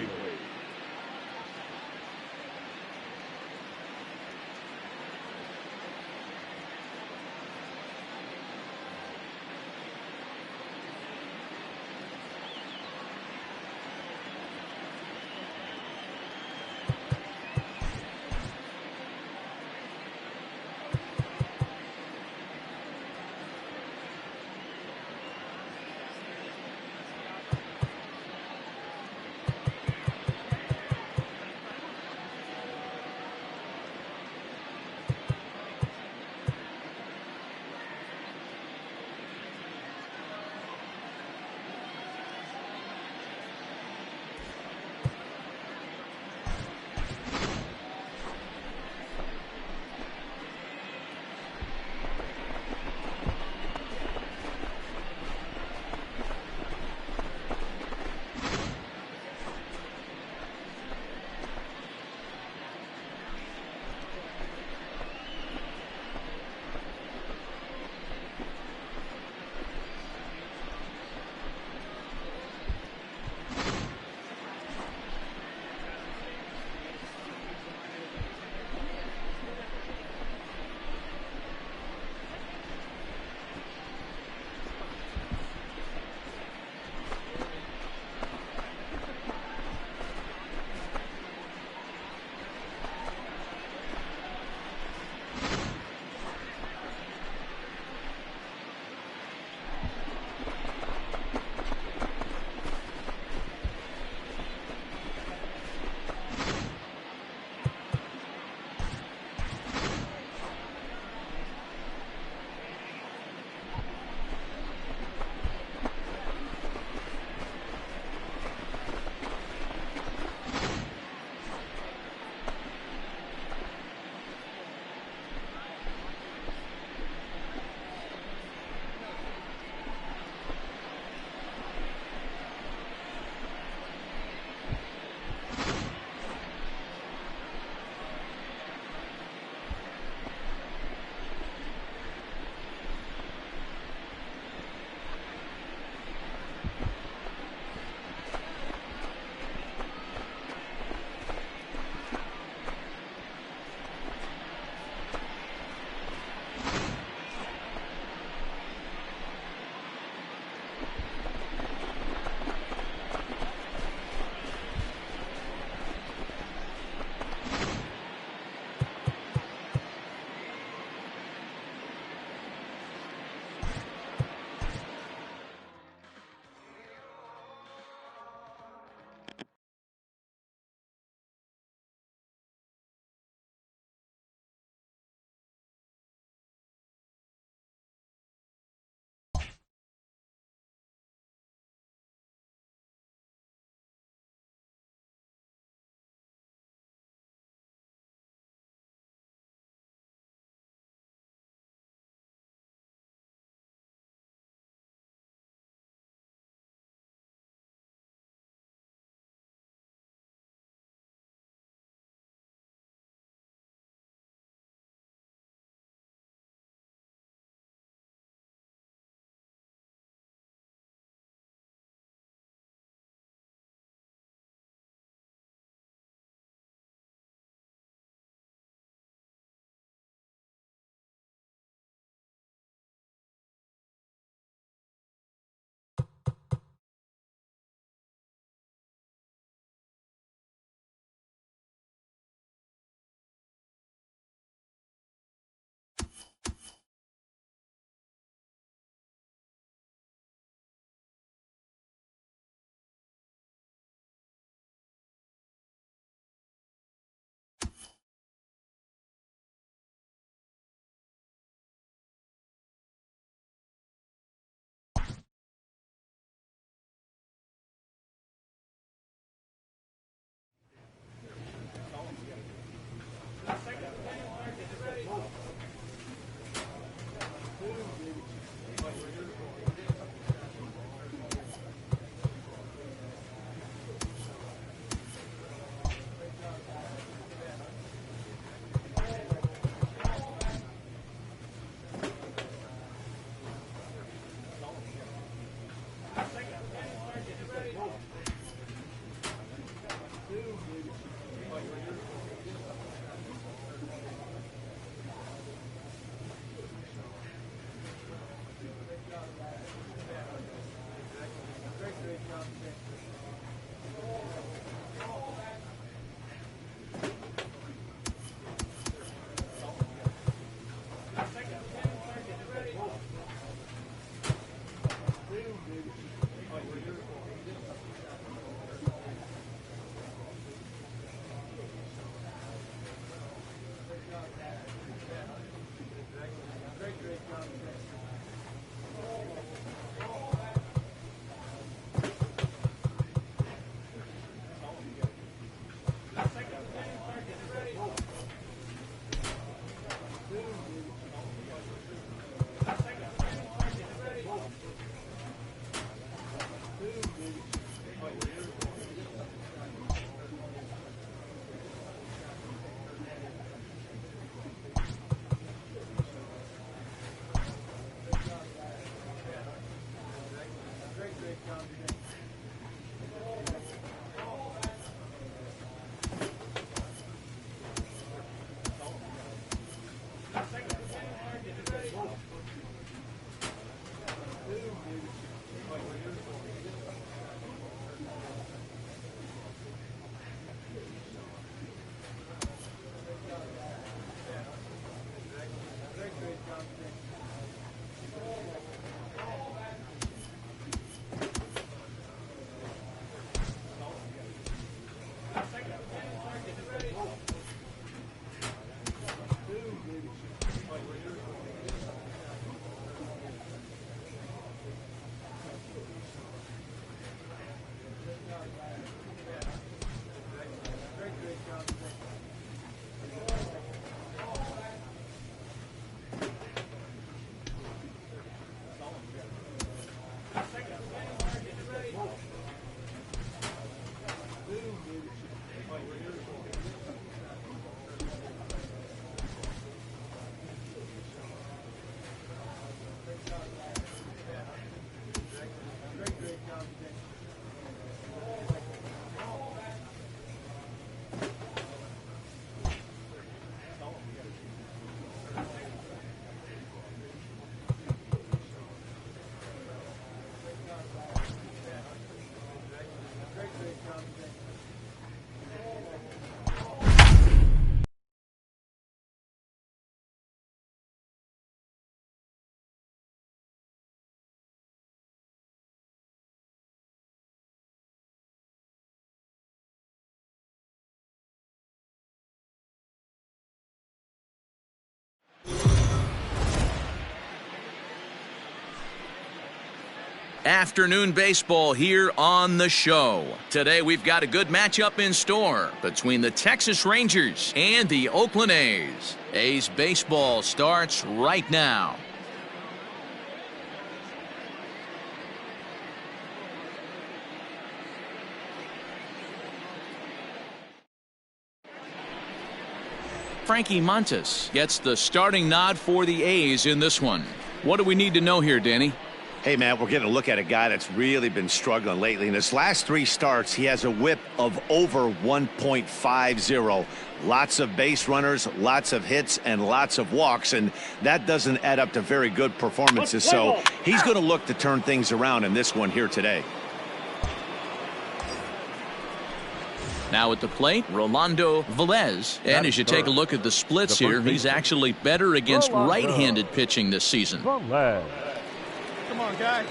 Afternoon baseball here on the show. Today we've got a good matchup in store between the Texas Rangers and the Oakland A's. A's baseball starts right now. Frankie Montas gets the starting nod for the A's in this one. What do we need to know here, Danny? Hey, man, we're getting a look at a guy that's really been struggling lately. In his last 3 starts, he has a whip of over 1.50. Lots of base runners, lots of hits, and lots of walks, and that doesn't add up to very good performances. So he's going to look to turn things around in this one here today. Now at the plate, Rolando Velez. And as you take a look at the splits here, he's actually better against right-handed pitching this season. Come on, guys.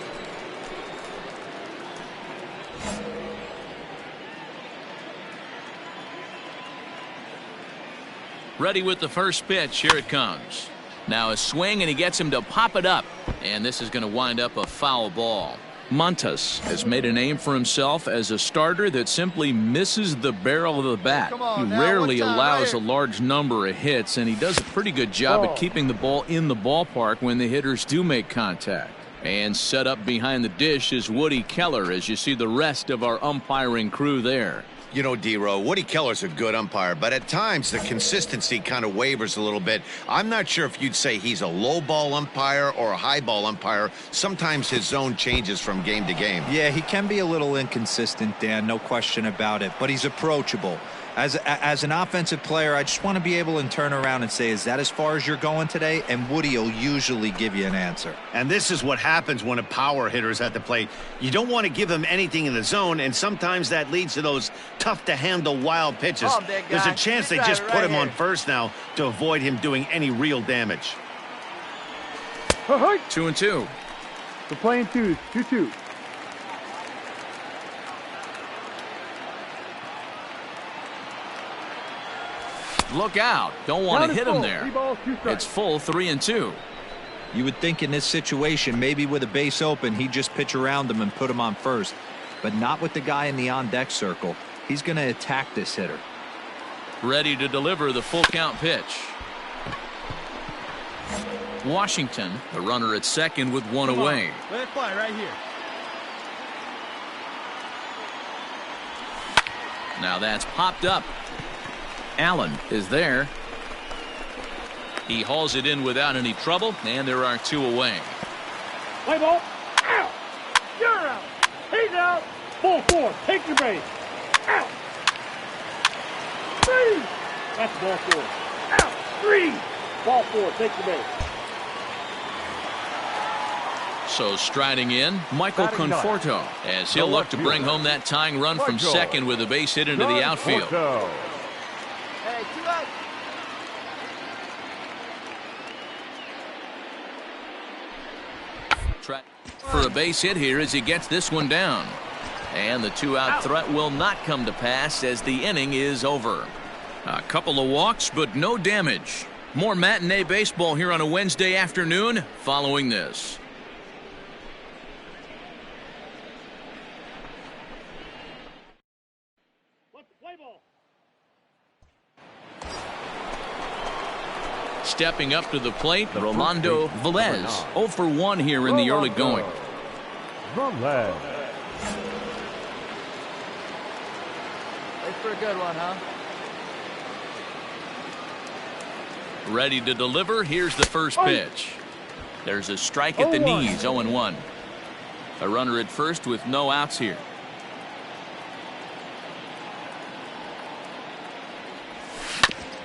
Ready with the first pitch. Here it comes. Now a swing, and he gets him to pop it up. And this is going to wind up a foul ball. Montas has made a name for himself as a starter that simply misses the barrel of the bat. He rarely allows a large number of hits, and he does a pretty good job at keeping the ball in the ballpark when the hitters do make contact. And set up behind the dish is Woody Keller as you see the rest of our umpiring crew there. You know, D-Row, Woody Keller's a good umpire, but at times the consistency kind of wavers a little bit. I'm not sure if you'd say he's a low ball umpire or a high ball umpire. Sometimes his zone changes from game to game. Yeah, he can be a little inconsistent, Dan, no question about it, but he's approachable. As an offensive player, I just want to be able to turn around and say, is that as far as you're going today? And Woody will usually give you an answer. And this is what happens when a power hitter is at the plate. You don't want to give him anything in the zone, and sometimes that leads to those tough-to-handle wild pitches. Oh, big guy. There's a chance they just put right him on here. first now to avoid him doing any real damage. 2-2. We're playing 2-2. Look out. Don't want to hit him there. 3 balls, 2 strikes. It's full 3-2. You would think in this situation, maybe with a base open, he'd just pitch around him and put him on first. But not with the guy in the on-deck circle. He's going to attack this hitter. Ready to deliver the full count pitch. Washington, the runner at second with one away. Let it fly right here. Now that's popped up. Allen is there. He hauls it in without any trouble, and there are 2 away. Play ball. Out. You're out. He's out. Ball 4. Take your base. Out. 3. That's ball 4. Out. 3. Ball 4. Take your base. So striding in, Michael Conforto, as he'll look to bring home that tying run from second with a base hit into the outfield. Hey, 2 out. For a base hit here as he gets this one down. And the 2-out threat will not come to pass as the inning is over. A couple of walks, but no damage. More matinee baseball here on a Wednesday afternoon following this. Let's play ball. Stepping up to the plate, Rolando Velez. 0 for 1 here in the early going. Velez. Wait for a good one, huh? Ready to deliver. Here's the first pitch. There's a strike at the knees, 0-1. A runner at first with no outs here.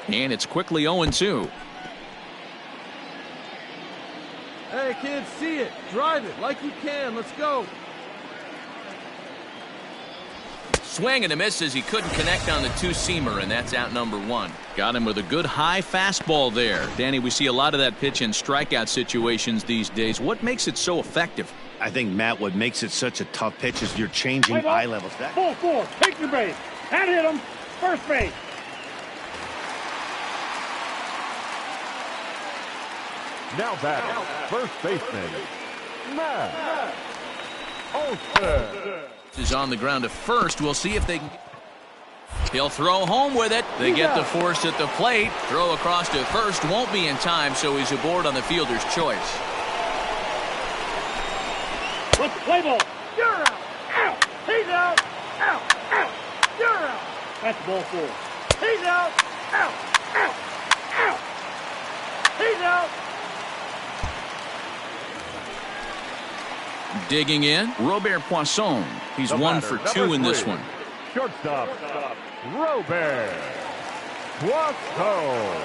And it's quickly 0-2. Hey, kids, see it. Drive it like you can. Let's go. Swing and a miss as he couldn't connect on the 2-seamer, and that's out number 1. Got him with a good high fastball there. Danny, we see a lot of that pitch in strikeout situations these days. What makes it so effective? I think, Matt, what makes it such a tough pitch is you're changing eye levels. Ball 4. Take your base. That hit him. First base. Now batting, first baseman, Matt Olson. Is on the ground to first. We'll see if they can. He'll throw home with it. They get the force at the plate. Throw across to first won't be in time, so he's aboard on the fielder's choice. Let's play ball. You're out. Out. He's out. Out. Out. You're out. That's ball 4. He's out. Out. Out. Out. He's out. Digging in, Robert Poisson. He's 1 for 2 in this one. Shortstop, Robert Poisson.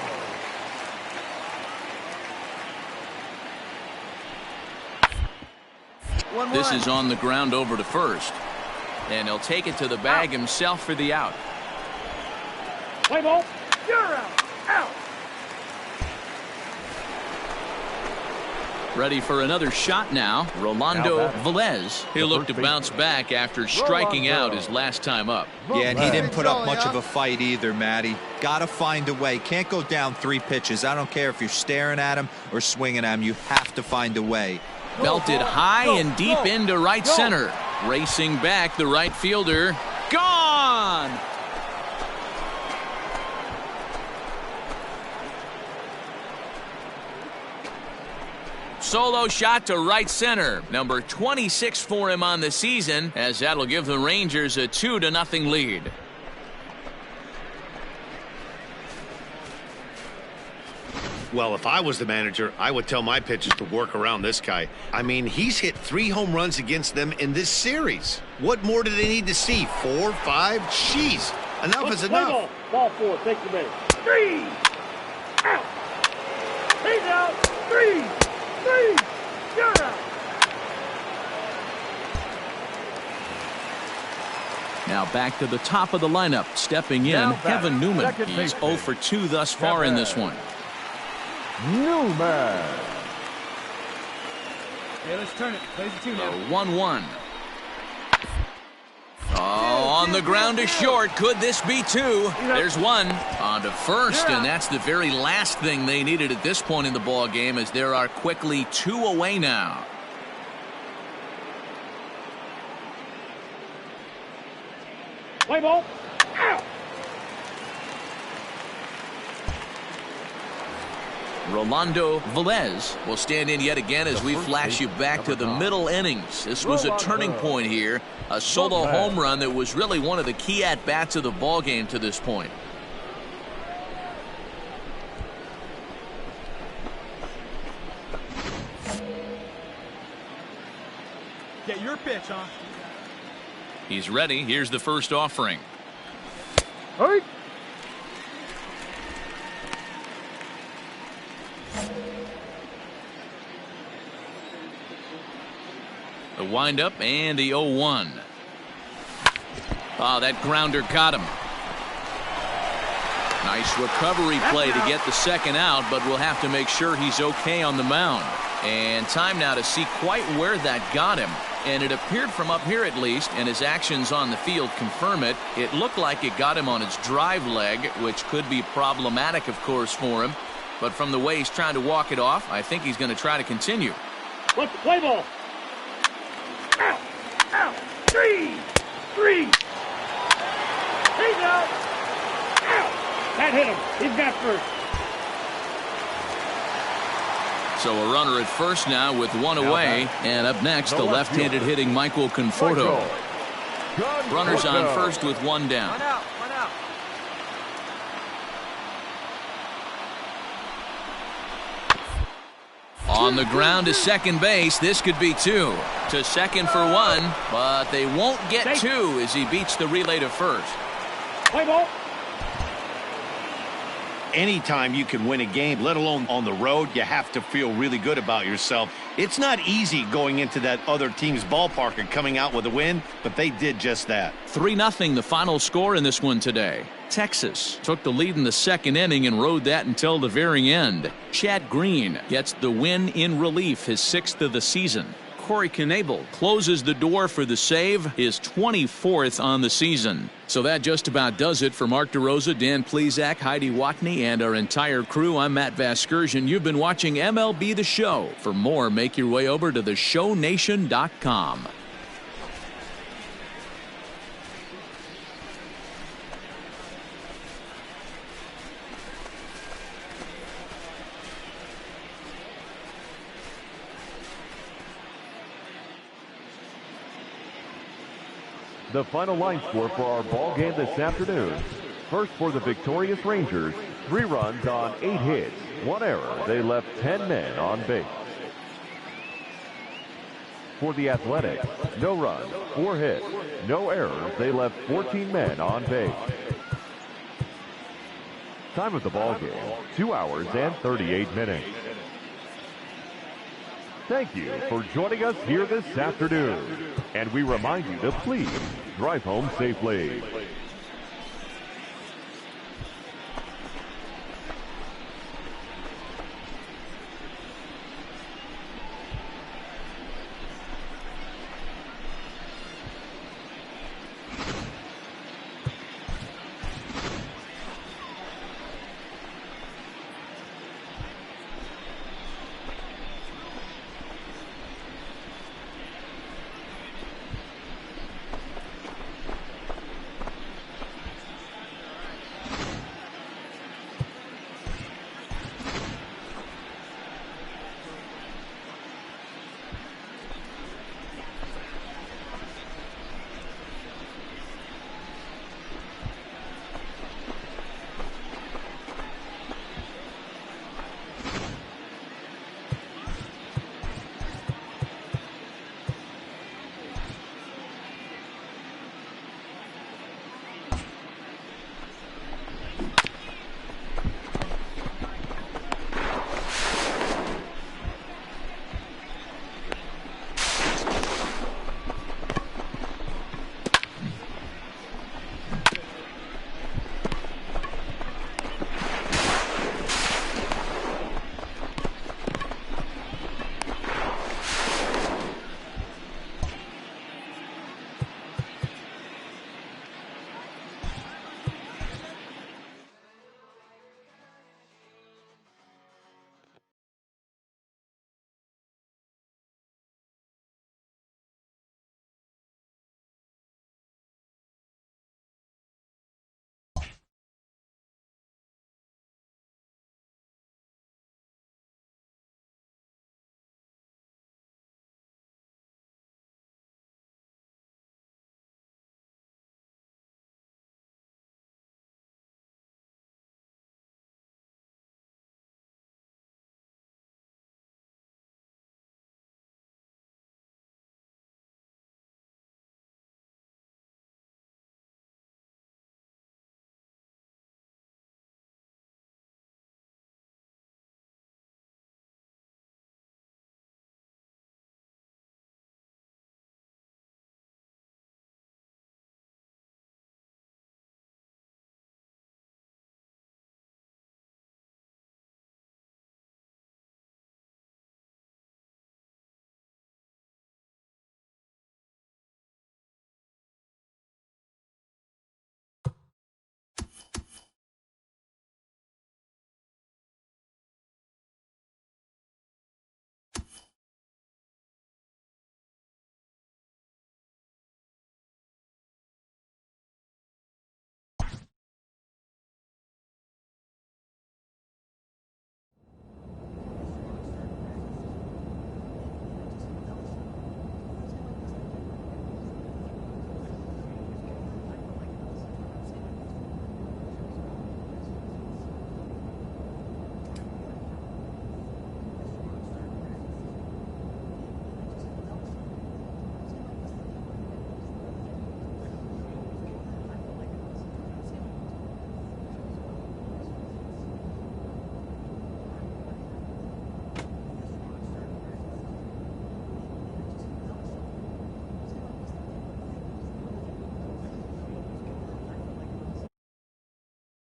This is on the ground over to first. And he'll take it to the bag himself for the out. Play ball. You're out. Out. Ready for another shot now. Rolando Velez. He'll look to bounce back after striking out his last time up. Yeah, and he didn't put up much of a fight either, Matty. Got to find a way. Can't go down 3 pitches. I don't care if you're staring at him or swinging at him. You have to find a way. Belted high and deep into right center. Racing back, the right fielder. Gone! Solo shot to right center. Number 26 for him on the season, as that'll give the Rangers a 2-0 lead. Well, if I was the manager, I would tell my pitchers to work around this guy. I mean, he's hit 3 home runs against them in this series. What more do they need to see? 4, 5? Jeez, enough is enough. Ball 4, take the base. 3, out. He's out. 3, you're out. Now back to the top of the lineup. Stepping in, Kevin Newman. He's 0 for 2 thus far in this one. Newman. Hey, let's turn it. Plays the 2 now. 1-1. Oh, on the ground to short. Could this be 2? There's 1. On to first, and that's the very last thing they needed at this point in the ball game, as there are quickly 2 away now. Play ball. Out. Rolando Velez will stand in yet again as we flash you back to the middle innings. This was a turning point here. A solo home run that was really one of the key at-bats of the ball game to this point. Get your pitch, huh? He's ready. Here's the first offering. Hurry. The windup and the 0-1. Oh, that grounder got him. Nice recovery play to get the second out, but we'll have to make sure he's okay on the mound. And time now to see quite where that got him. And it appeared from up here at least, and his actions on the field confirm it. It looked like it got him on his drive leg, which could be problematic, of course, for him. But from the way he's trying to walk it off, I think he's going to try to continue. Let's play ball. Out. Out. 3. He's out. Out. That hit him. He's got first. So a runner at first now with 1 away. And up next, the left-handed hitting Michael Conforto. Runners on first with 1 down. 1 out. 1 out. On the ground to second base. This could be 2. To second for 1, but they won't get 2 as he beats the relay to first. Play ball. Anytime you can win a game, let alone on the road, you have to feel really good about yourself. It's not easy going into that other team's ballpark and coming out with a win, but they did just that. 3-0 the final score in this one today. Texas took the lead in the second inning and rode that until the very end. Chad Green gets the win in relief, his 6th of the season. Corey Knebel closes the door for the save, his 24th on the season. So that just about does it for Mark DeRosa, Dan Plesac, Heidi Watney, and our entire crew. I'm Matt Vasgersian. You've been watching MLB The Show. For more, make your way over to theshownation.com. The final line score for our ball game this afternoon. First for the victorious Rangers, 3 runs on 8 hits, 1 error. They left 10 men on base. For the Athletics, no runs, 4 hits, no errors. They left 14 men on base. Time of the ball game, 2 hours and 38 minutes. Thank you for joining us here this afternoon. And we remind you to please drive home safely.